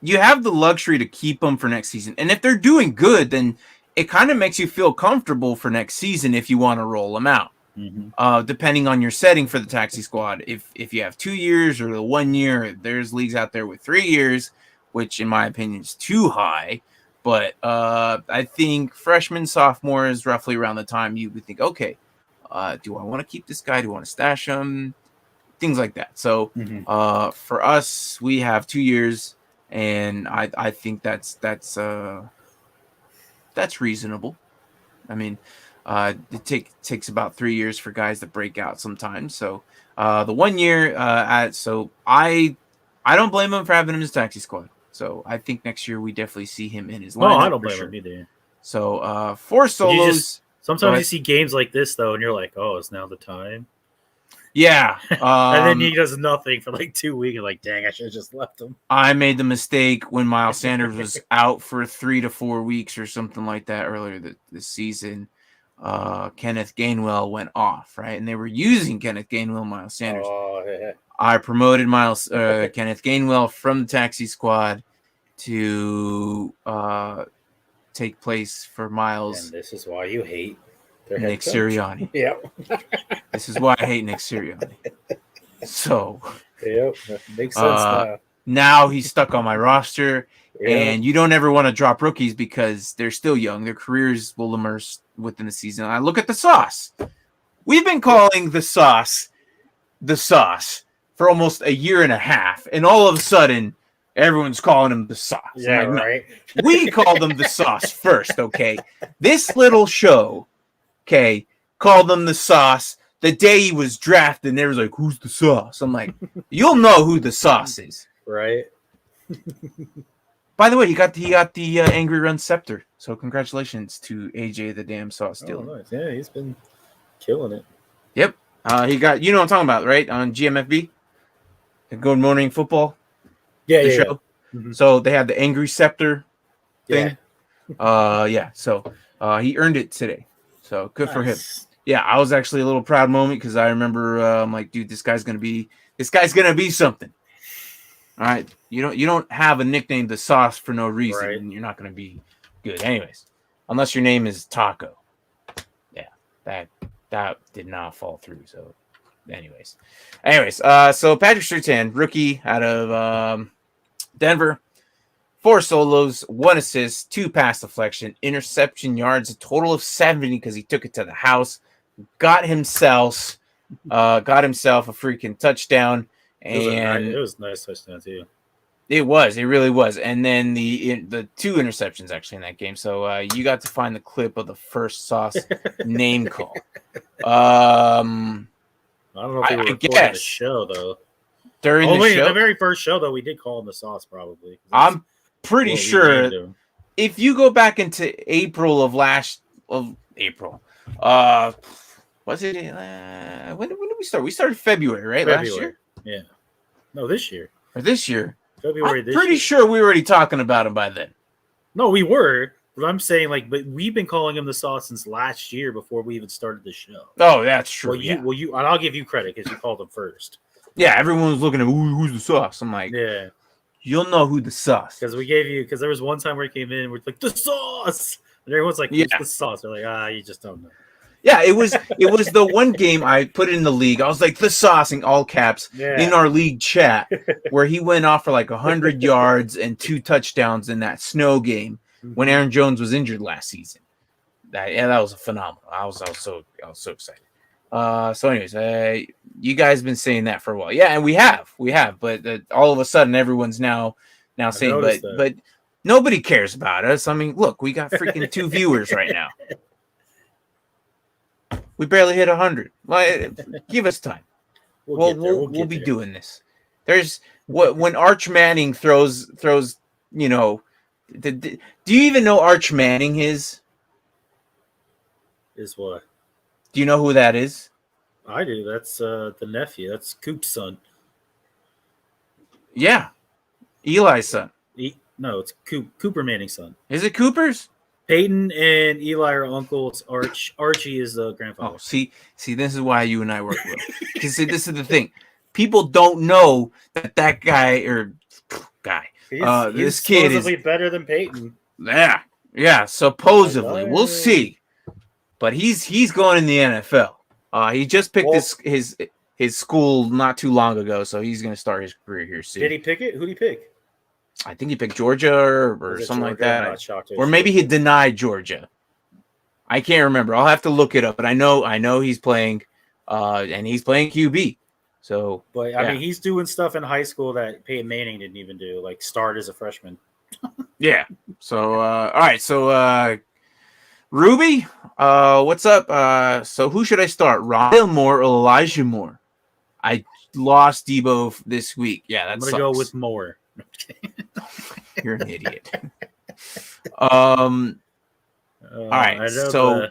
you have the luxury to keep them for next season. And if they're doing good, then it kind of makes you feel comfortable for next season if you want to roll them out. Mm-hmm. Depending on your setting for the taxi squad. If you have 2 years or the 1 year, there's leagues out there with 3 years, which in my opinion is too high. But I think freshman, sophomore is roughly around the time you would think, okay, do I want to keep this guy? Do I want to stash him? Things like that. So for us, we have 2 years, and I think that's reasonable. I mean, it takes about 3 years for guys to break out sometimes. So the 1 year, so I don't blame him for having him in his taxi squad. So I think next year we definitely see him in his lineup. No, I don't blame him either. So 4 solos. Sometimes you see games like this though, and you're like, oh, it's now the time. Yeah. And then he does nothing for like 2 weeks. You're like, dang, I should have just left him. I made the mistake when Miles Sanders was out for 3 to 4 weeks or something like that earlier this season. Kenneth Gainwell went off, right? And they were using Kenneth Gainwell, Miles Sanders. Oh, yeah. I promoted Kenneth Gainwell from the taxi squad to take place for Miles. And this is why you hate Nick Sirianni. Yep. This is why I hate Nick Sirianni. So, yep, makes sense now he's stuck on my roster, and you don't ever want to drop rookies because they're still young. Their careers will immerse within the season. I look at the sauce. We've been calling the sauce for almost a year and a half, and all of a sudden, everyone's calling him the sauce. Yeah, like, right. No, we called him the sauce first, okay? This little show, okay, called him the sauce the day he was drafted, and they was like, who's the sauce? I'm like, you'll know who the sauce is. Right. By the way, he got the Angry Run Scepter, so congratulations to AJ the damn sauce dealer. Oh, nice. Yeah, he's been killing it. Yep. He got, you know what I'm talking about, right? On GMFB, Good Morning Football. Yeah, show. Yeah. Mm-hmm. So they have the Angry Scepter thing. Yeah. So he earned it today. So good for him. Yeah, I was actually a little proud moment because I remember I'm like, dude, this guy's gonna be something. All right, you don't have a nickname the sauce for no reason, and you're not gonna be good, anyways, unless your name is Taco. Yeah, that did not fall through. So, anyways, so Patrick Surtain, rookie out of Denver. 4 solos, 1 assist, 2 pass deflection, interception yards, a total of 70 because he took it to the house. Got himself a freaking touchdown, and it was a nice touchdown too. It really was. And then the 2 interceptions actually in that game. So you got to find the clip of the first sauce name call. I don't know if we were recording the show though. During the show, the very first show though, we did call him the sauce probably. I'm pretty sure if you go back into April of April, was it when did we start? We started February, right? February. Last year? Yeah. No, this year. Or this year. February I'm pretty sure we were already talking about him by then. No, we were. But I'm saying, but we've been calling him the sauce since last year before we even started the show. Oh, that's true. And I'll give you credit because you called him first. Yeah, everyone was looking at who's the sauce. I'm like, yeah. you'll know who the sauce. Because there was one time where he came in, we're like, the sauce, and everyone's like, who's the sauce? They're like, you just don't know. Yeah, it was the one game I put in the league. I was like, the sauce in all caps in our league chat, where he went off for like 100 yards and 2 touchdowns in that snow game when Aaron Jones was injured last season. That was phenomenal. I was so excited. So anyways, you guys been saying that for a while. Yeah, and we have, but all of a sudden everyone's now saying, but nobody cares about us. I mean, look, we got freaking 2 viewers right now. We barely hit 100. Give us time. We'll be doing this. There's when Arch Manning throws. You know, do you even know Arch Manning is? Is what? Do you know who that is? I do. That's the nephew. That's Coop's son. Yeah, Eli's son. No, it's Cooper Manning's son. Is it Cooper's? Peyton and Eli are uncles. Archie is the grandfather. Oh, see, this is why you and I work well. Because this is the thing. People don't know that this kid is supposedly better than Peyton. Yeah, supposedly. We'll see. But he's going in the NFL. He just picked his school not too long ago, so he's going to start his career here soon. Did he pick it? Who did he pick? I think he picked Georgia or something like that. Or maybe he denied Georgia. I can't remember. I'll have to look it up. But I know he's playing, and he's playing QB. So, but I mean, he's doing stuff in high school that Peyton Manning didn't even do, like start as a freshman. Yeah. So, all right. So, Ruby, what's up? So, who should I start? Rondale Moore or Elijah Moore? I lost Debo this week. Yeah, that's. I'm gonna go with Moore. You're an idiot. All right. I know so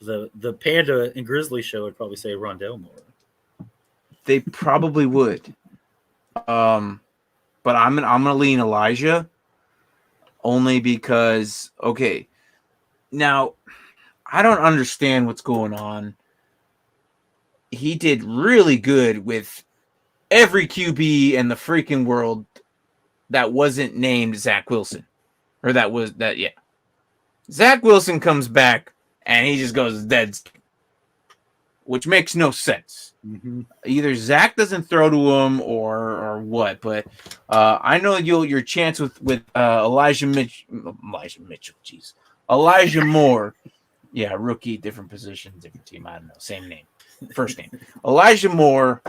the Panda and Grizzly show would probably say Rondale Moore. They probably would. But I'm gonna lean Elijah only because now I don't understand what's going on. He did really good with every QB in the freaking world that wasn't named Zach Wilson. Zach Wilson comes back and he just goes dead, which makes no sense. Mm-hmm. Either Zach doesn't throw to him or what, but I know your chance with Elijah Moore. Yeah, rookie, different position, different team. I don't know, same name, first name. Elijah Moore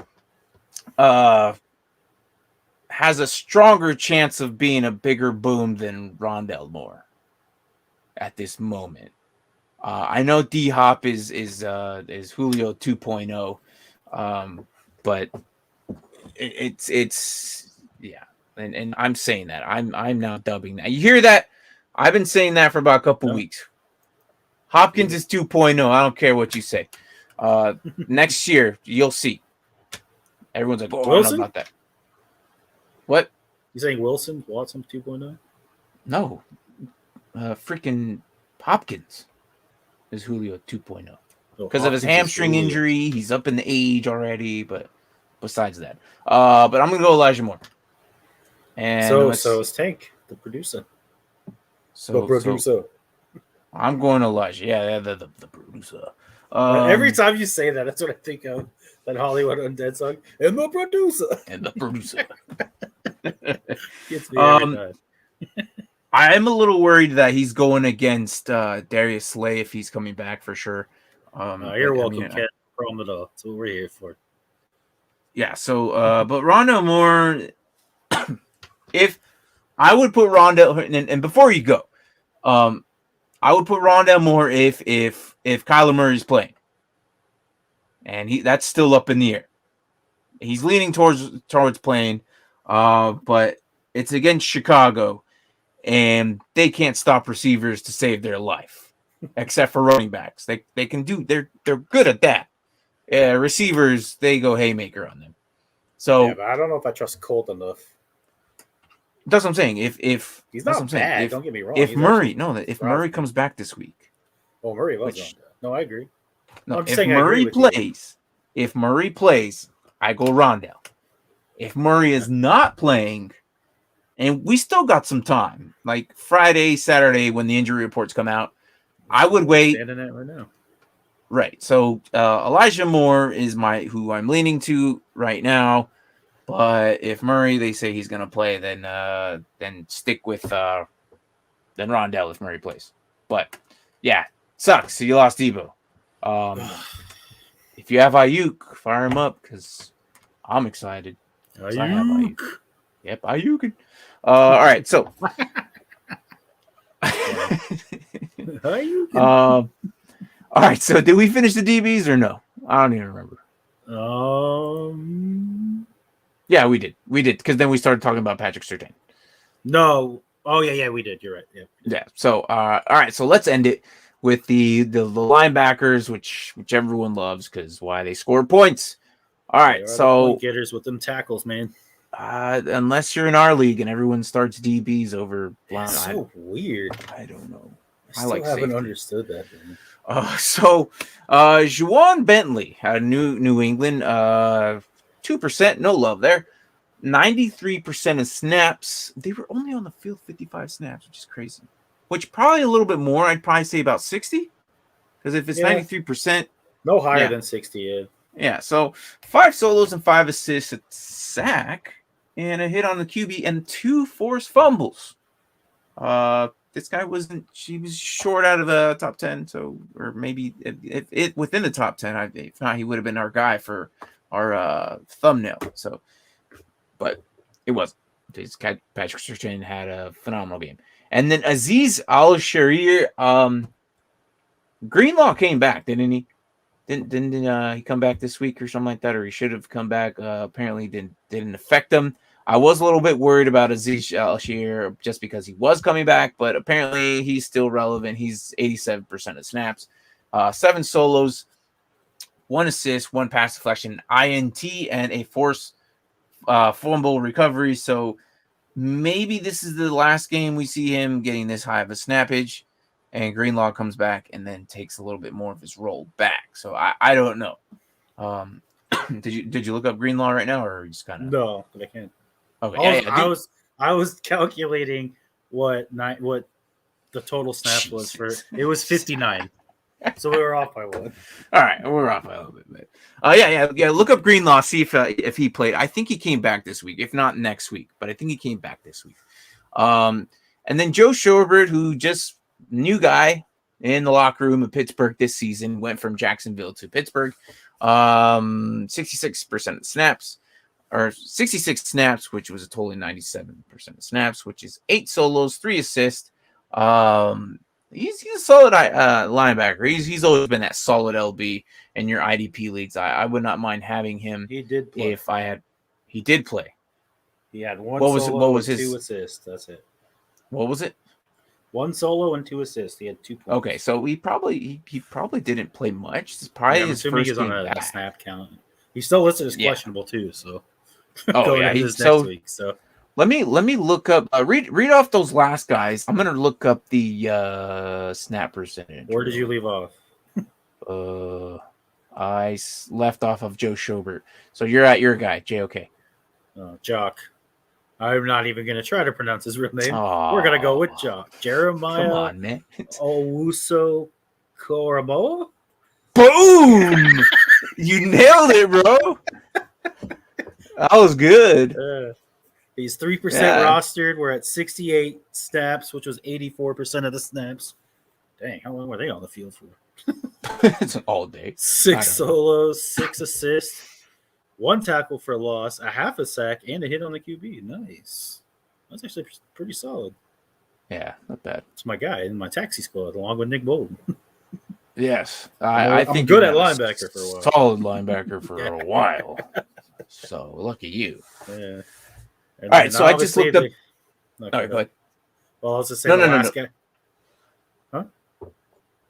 has a stronger chance of being a bigger boom than Rondale Moore at this moment. I know D Hop is Julio 2.0, but it's and I'm saying that I'm now dubbing that. You hear that? I've been saying that for about a couple weeks. Hopkins is 2.0. I don't care what you say. Next year you'll see. Everyone's like, I don't know about that. What? You saying Watson 2.0? No. Freaking Hopkins is Julio 2.0. Because of his hamstring injury, he's up in the age already, but besides that. But I'm going to go Elijah Moore. And so is Tank, the producer. So I'm going Elijah. Yeah, the producer. Every time you say that, that's what I think of. That Hollywood Undead song. And the producer. Gets me every time. I am a little worried that he's going against Darius Slay if he's coming back for sure. You're welcome, Ken. Problem at all. That's what we're here for. Yeah. So, but Rondale Moore, if I would put Rondale, and before you go, I would put Rondale Moore if Kyler Murray's playing, and that's still up in the air. He's leaning towards playing, but it's against Chicago. And they can't stop receivers to save their life, except for running backs. They can do. They're good at that. Receivers, they go haymaker on them. So but I don't know if I trust Colt enough. That's what I'm saying. If he's not bad, don't get me wrong. If Murray comes back this week. Oh, Murray loves Rondale. No, I agree. No, if Murray plays, I go Rondale. If Murray is not playing, and we still got some time. Like Friday, Saturday, when the injury reports come out, I would wait. Standing at right now. Right. So Elijah Moore is who I'm leaning to right now. But if Murray, they say he's going to play, then stick with then Rondell if Murray plays. But yeah, sucks. So you lost Debo. If you have Ayuk, fire him up because I'm excited. I have Ayuk. Yep, Ayuk. All right, so Ayuk. All right, so did we finish the DBs or no? I don't even remember. Yeah, we did. We did because then we started talking about Patrick Surtain. No. Oh yeah, we did. You're right. Yeah. Yeah. So all right. So let's end it with the linebackers, which everyone loves because why they score points. All right. So point getters with them tackles, man. Unless you're in our league and everyone starts DBs over. That's so weird. I don't know. I still haven't understood that. So Juwan Bentley out of New England, 2%, no love there. 93% of snaps. They were only on the field 55 snaps, which is crazy. Which probably a little bit more. I'd probably say about 60. Because if it's 93%. No higher than 60, yeah. Yeah, so 5 solos and 5 assists, a sack, and a hit on the QB, and 2 forced fumbles. This guy she was short out of the top 10, so, or maybe if it within the top 10, if not, he would have been our guy for our thumbnail. So, but it wasn't. This guy, Patrick Surtain, had a phenomenal game. And then Azeez Al-Sharir, Greenlaw came back, didn't he? Didn't he come back this week or something like that? Or he should have come back. Apparently didn't affect him. I was a little bit worried about Azeez Al-Sharir just because he was coming back, but apparently he's still relevant. He's 87% of snaps, 7 solos, 1 assist, 1 pass deflection, INT, and a forced fumble recovery. So maybe this is the last game we see him getting this high of a snappage, and Greenlaw comes back and then takes a little bit more of his role back. So I don't know. Did you look up Greenlaw right now, or just kind of? No, but I can't. Okay. I was calculating what the total snap was for. It was 59. So we were off by 1. All right, we're off by a little bit. Yeah. Look up Greenlaw, see if he played. I think he came back this week, if not next week, but I think he came back this week. And then Joe Shorebird, who just new guy in the locker room in Pittsburgh this season, went from Jacksonville to Pittsburgh. 66% of snaps, or 66 snaps, which was a total of 97% of snaps, which is 8 solos, 3 assists. He's a solid linebacker. He's always been that solid LB in your IDP leagues. I would not mind having him. He did play. He did play. He had 1 solo and 2 assists. That's it. What was it? 1 solo and 2 assists. He had 2 points. Okay, so he probably didn't play much. It's probably his first game on back. A snap count. He's still listed as questionable too. So next week. So let me look up. Read off those last guys. I'm gonna look up the snap percentage. Where did you leave off? I left off of Joe Shorebird. So you're at your guy, JOK. Jock. I'm not even going to try to pronounce his real name. Aww. We're going to go with Jock. Jeremiah. Come on, man. Owusu Koromoa? Boom! You nailed it, bro. That was good. He's 3% rostered. We're at 68 snaps, which was 84% of the snaps. Dang, how long were they on the field for? It's all day. 6 solos, 6 assists. 1 tackle for a loss, a half a sack, and a hit on the QB. Nice. That's actually pretty solid. Yeah, not bad. It's my guy in my taxi squad, along with Nick Bolton. Yes. I think I'm good at linebacker for a while. Solid linebacker for a while. So, lucky you. Yeah. All right, so I just looked up. All right, go ahead. Well, I was just saying the last guy. Huh? All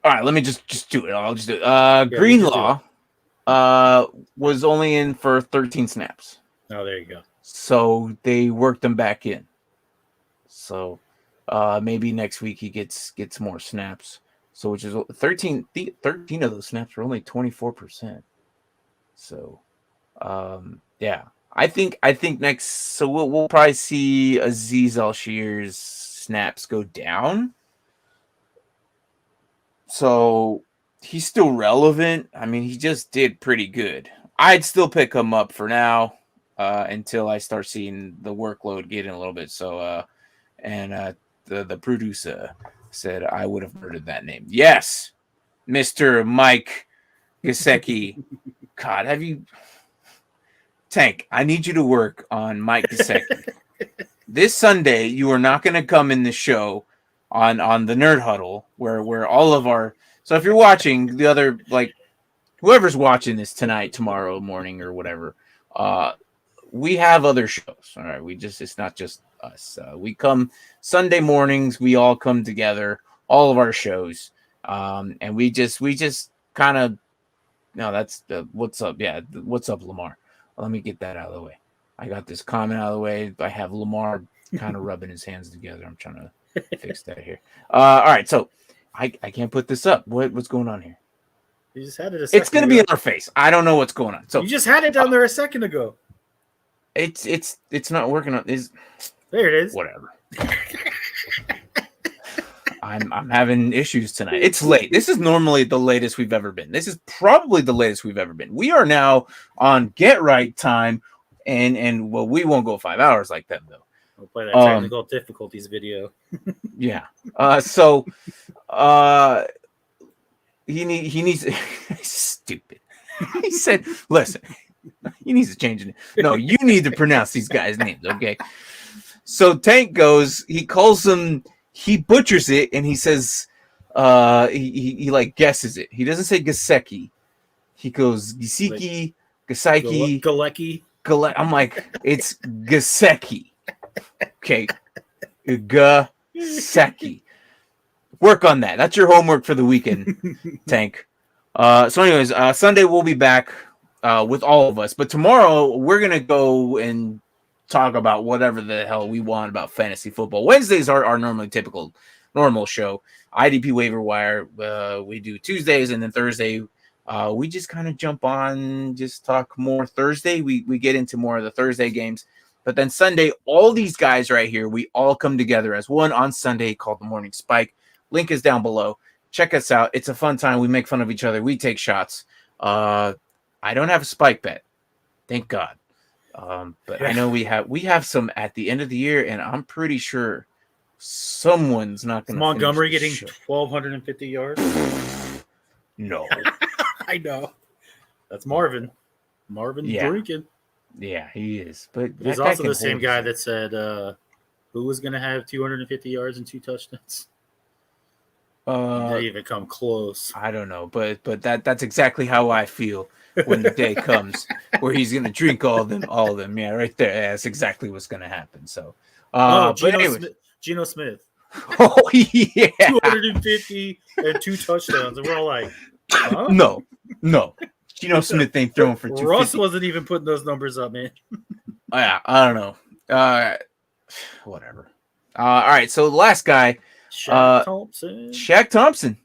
right, let me just do it. I'll just do it. Greenlaw was only in for 13 snaps. Oh, there you go. So they worked him back in. So maybe next week he gets more snaps. So which is 13 of those snaps were only 24%. So yeah, I think next, so we'll probably see Azeez Al-Shir's snaps go down. So he's still relevant. I mean, he just did pretty good. I'd still pick him up for now until I start seeing the workload getting a little bit. So, the producer said I would have murdered that name. Yes, Mr. Mike Gesicki. God, have you... Tank, I need you to work on Mike Gesicki. This Sunday, you are not going to come in the show on the Nerd Huddle where all of our... So if you're watching the other, like, whoever's watching this tonight, tomorrow morning, or whatever, we have other shows. All right, it's not just us. We come Sunday mornings. We all come together, all of our shows, and we just kind of... No, that's what's up. Yeah, what's up, Lamar? Let me get that out of the way. I got this comment out of the way. I have Lamar kind of rubbing his hands together. I'm trying to fix that here. All right, so I can't put this up. What's going on here? You just had it a second It's going to be in our face. I don't know what's going on. So you just had it down there a second ago. It's not working on. There it is. Whatever. I'm having issues tonight. It's late. This is normally the latest we've ever been. This is probably the latest we've ever been. We are now on get right time, and well, we won't go 5 hours like that though. We'll play that technical difficulties video. Yeah. So he needs stupid. He said, "Listen, he needs to change it. No, you need to pronounce these guys' names, okay?" So Tank goes. He calls them. He butchers it, and he says, he like guesses it. He doesn't say Gesicki. He goes Gesicki, Gesicki, Galecki. I'm like, it's Gesicki. Okay, Gesicki. Work on that. That's your homework for the weekend, Tank. So, anyways, Sunday we'll be back with all of us, but tomorrow we're gonna go and talk about whatever the hell we want about fantasy football. Wednesdays are our normal show. IDP Waiver Wire, we do Tuesdays, and then Thursday we just kind of jump on, just talk more. Thursday we get into more of the Thursday games, but then Sunday, all these guys right here, we all come together as one on Sunday called the Morning Spike. Link is down below. Check us out. It's a fun time. We make fun of each other. We take shots. I don't have a spike bet, thank God. But I know we have some at the end of the year, and I'm pretty sure someone's not going to. Montgomery getting 1,250 yards. No, I know. That's Marvin. Marvin drinking. Yeah, he is. But he's also the same guy that said who was going to have 250 yards and 2 touchdowns. Didn't even come close. I don't know, but that's exactly how I feel when the day comes where he's going to drink all of them. Yeah, right there. Yeah, that's exactly what's going to happen. So, Gino Smith. Oh, yeah. 250 and 2 touchdowns. And we're all like, huh? No. Gino Smith ain't throwing for 250. Russ wasn't even putting those numbers up, man. Yeah, I don't know. Whatever. All right, so the last guy, Shaq Thompson.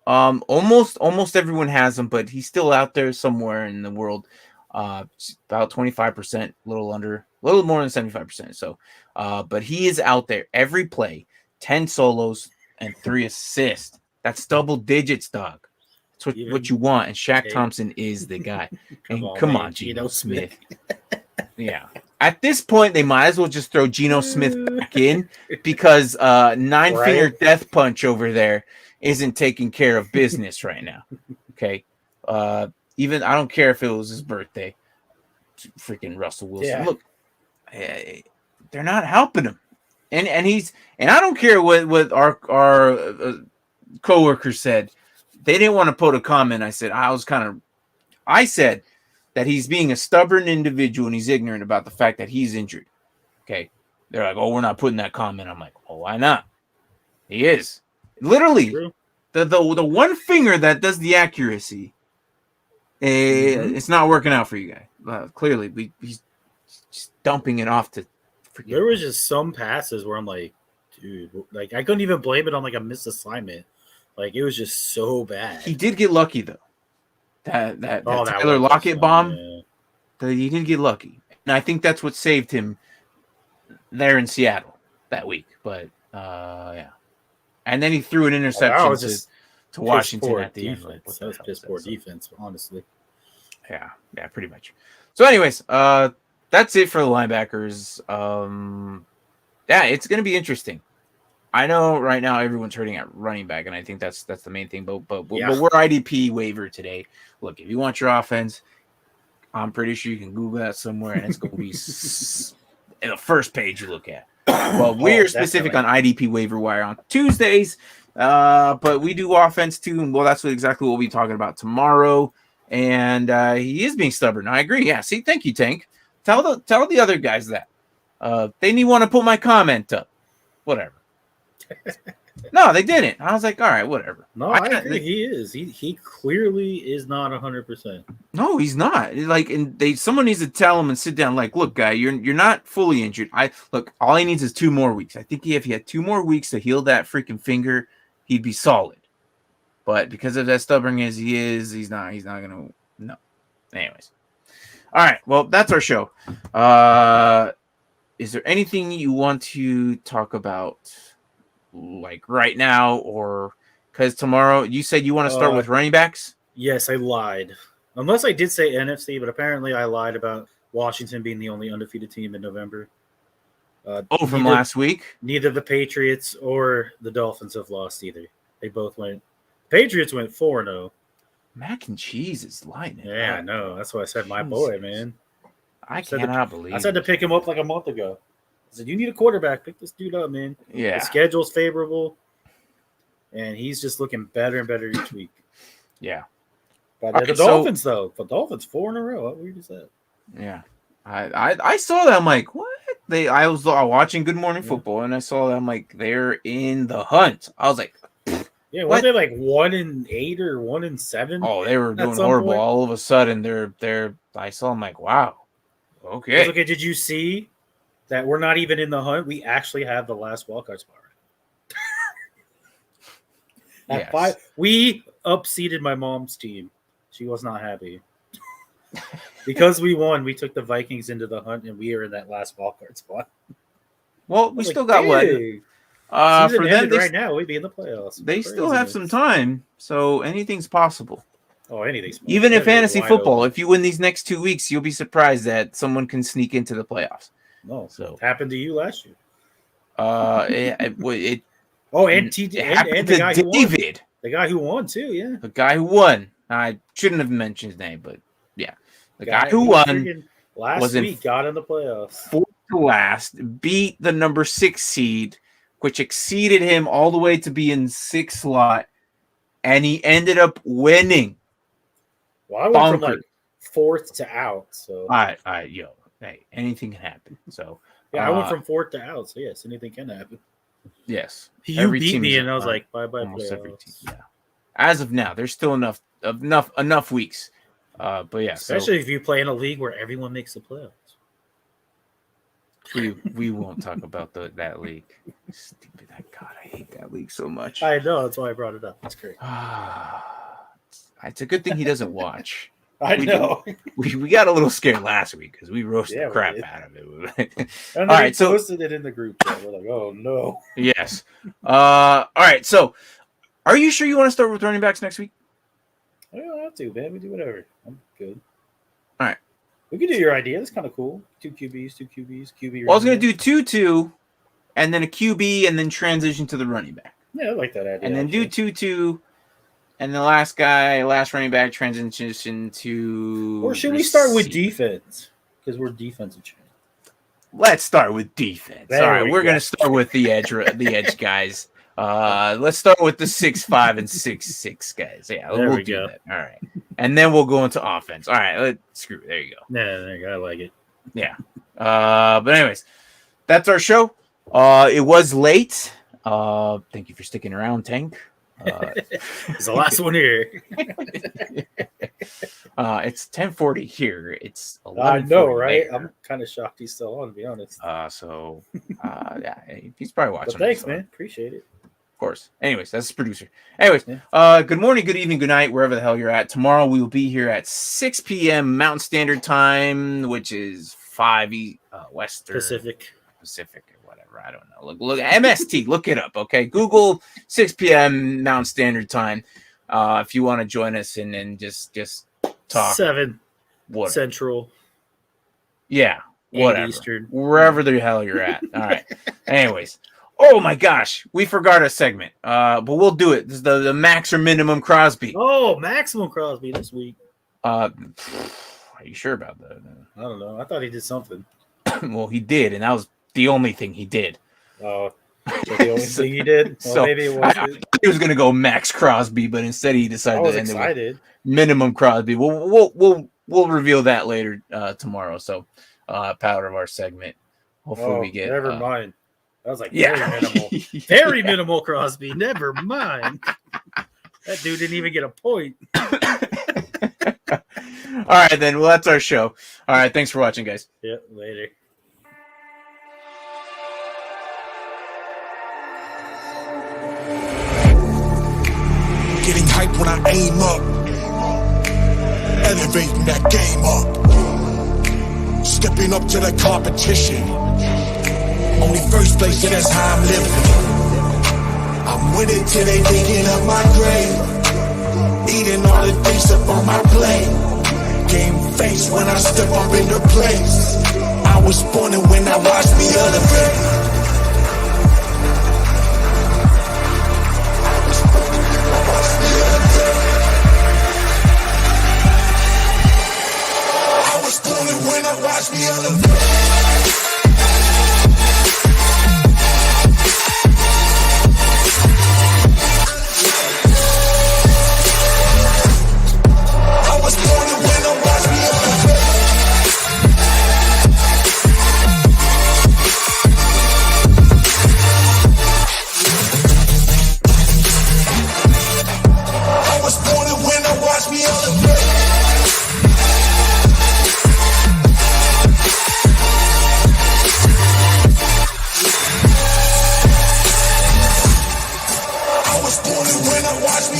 Almost everyone has him, but he's still out there somewhere in the world. About 25%, a little more than 75%. So, but he is out there every play, 10 solos and 3 assists. That's double digits, dog. That's what you want. And Shaq Thompson is the guy. Come on, Gino Smith. Yeah. At this point, they might as well just throw Gino Smith back in because 9-finger death punch over there isn't taking care of business right now. Okay. Even I don't care if it was his birthday. Freaking Russell Wilson. Yeah. Look, they're not helping him. And I don't care what our coworker said. They didn't want to put a comment. I said that he's being a stubborn individual and he's ignorant about the fact that he's injured. Okay. They're like, oh, we're not putting that comment. I'm like, oh, why not? He is. Literally, the one finger that does the accuracy, it's not working out for you guys. Clearly, he's just dumping it off to forget. There was just some passes where I'm like, dude, like I couldn't even blame it on like a missed assignment. Like it was just so bad. He did get lucky though. That Tyler Lockett bomb. Yeah. He didn't get lucky, and I think that's what saved him there in Seattle that week. But yeah, and then he threw an interception to Washington at the end. Like, that was piss poor defense, honestly. Yeah, pretty much. So, anyways, that's it for the linebackers. Yeah, it's going to be interesting. I know right now everyone's hurting at running back, and I think that's the main thing. But we're IDP waiver today. Look, if you want your offense, I'm pretty sure you can Google that somewhere, and it's going to be in the first page you look at. Well, we're specific on IDP Waiver Wire on Tuesdays, but we do offense too, and well, that's exactly what we'll be talking about tomorrow. And he is being stubborn. I agree. Yeah. See, thank you, Tank. Tell the other guys that they need want to put my comment up. Whatever. No, they didn't. I was like, all right, whatever. No, I agree. He is. He clearly is not 100%. No, he's not. Like, and someone needs to tell him and sit down. Like, look, guy, you're not fully injured. All he needs is 2 more weeks. I think if he had 2 more weeks to heal that freaking finger, he'd be solid. But because of that stubborn as he is, he's not gonna. No. Anyways, all right. Well, that's our show. Is there anything you want to talk about? Like right now, or because tomorrow you said you want to start with running backs? Yes, I lied. Unless I did say NFC, but apparently I lied about Washington being the only undefeated team in November. From last week? Neither the Patriots or the Dolphins have lost either. They both went. Patriots went 4-0. Mac and cheese is lying. Yeah, I know. That's why I said my boy, man. I cannot believe. I said to pick him up like a month ago. I said, you need a quarterback. Pick this dude up, man. Yeah. The schedule's favorable, and he's just looking better and better each week. Yeah. But the Dolphins, though. The Dolphins 4 in a row. How weird is that? Yeah. I saw that. I'm like, what? I was watching Good Morning Football, and I saw that. I'm like, they're in the hunt. I was like, yeah, weren't they like 1-8 or 1-7? Oh, they were doing horrible. Point? All of a sudden, they're. I saw them like, wow. Okay. Okay, did you see that we're not even in the hunt? We actually have the last wildcard spot. At 5, we upseeded my mom's team. She was not happy. Because we won, we took the Vikings into the hunt, and we are in that last wildcard spot. Well, we still got what? For them right now, we'd be in the playoffs. They still have some time, so anything's possible. Oh, anything's possible. Even in fantasy football, if you win these next 2 weeks, you'll be surprised that someone can sneak into the playoffs. No, so it happened to you last year. And the guy who won. The guy who won too, yeah. The guy who won. I shouldn't have mentioned his name, but yeah, the guy who won last week got in the playoffs. 4th to last, beat the number 6 seed, which exceeded him all the way to be in 6th slot, and he ended up winning. Well, I went from like 4th to out, so hey, anything can happen. So yeah, I went from 4th to out, so yes, anything can happen. Yes, you beat me, and I was like, bye playoffs. Yeah, as of now, there's still enough weeks. But yeah, especially if you play in a league where everyone makes the playoffs. We won't talk about that league. Stupid. God, I hate that league so much. I know. That's why I brought it up. That's great. It's a good thing he doesn't watch. I know. We got a little scared last week because we roasted the crap out of it. And then we posted it in the group chat. We're like, oh no. Yes. All right. So, are you sure you want to start with running backs next week? I don't have to, man. We do whatever. I'm good. All right. We can do your idea. That's kind of cool. 2 QBs, QB. Well, I was going to do 2-2, and then a QB, and then transition to the running back. Yeah, I like that idea. And then do 2-2, and the last running back, transition to. Or should we start with defense? Because we're defensive champ. Let's start with defense. All right, we're going to start with the edge guys. Let's start with the 6'5" and 6'6" guys. Yeah, we'll do that. All right, and then we'll go into offense. All right, screw. There you go. Yeah, there you go. I like it. Yeah. But anyways, that's our show. It was late. Thank you for sticking around, Tank. It's the last one here. It's 10:40 here. It's 11:40. I know, right? There. I'm kind of shocked he's still on, to be honest. Yeah, he's probably watching. But thanks, man. Appreciate it. course. Anyways, that's the producer. Anyways, good morning, good evening, good night, wherever the hell you're at. Tomorrow we will be here at 6 p.m. Mountain Standard Time, which is 5 Western Pacific, or whatever. I don't know. Look, MST. Look it up. Okay, Google 6 p.m. Mountain Standard Time. If you want to join us and just talk 7 whatever. Central. Yeah, whatever. Eastern. Wherever the hell you're at. All right. Anyways. Oh my gosh, we forgot a segment. But we'll do it. This is the max or minimum Crosby. Oh, maximum Crosby this week. Are you sure about that? I don't know. I thought he did something. Well, he did, and that was the only thing he did. Oh, the only thing he did. Well, So maybe it was. he was gonna go max Crosby, but instead he I decided was to end it with excited. minimum Crosby. We'll reveal that later tomorrow. So part of our segment. Hopefully we get. Never mind. I was like, Yeah. very minimal. Very minimal Crosby. Never mind. That dude didn't even get a point. All right, then. Well, that's our show. All right, thanks for watching, guys. Yeah, later. Getting hyped when I aim up, elevating that game up, stepping up to the competition. Only first place, yeah, that's how I'm living. I'm winning till they digging up my grave, eating all the things up on my plate. Game face when I step up in the place. I was born and when I watched me elevate. When I watch me elevate. I was born and when I watch me elevate. I was born and when I watch me elevate. When I watch me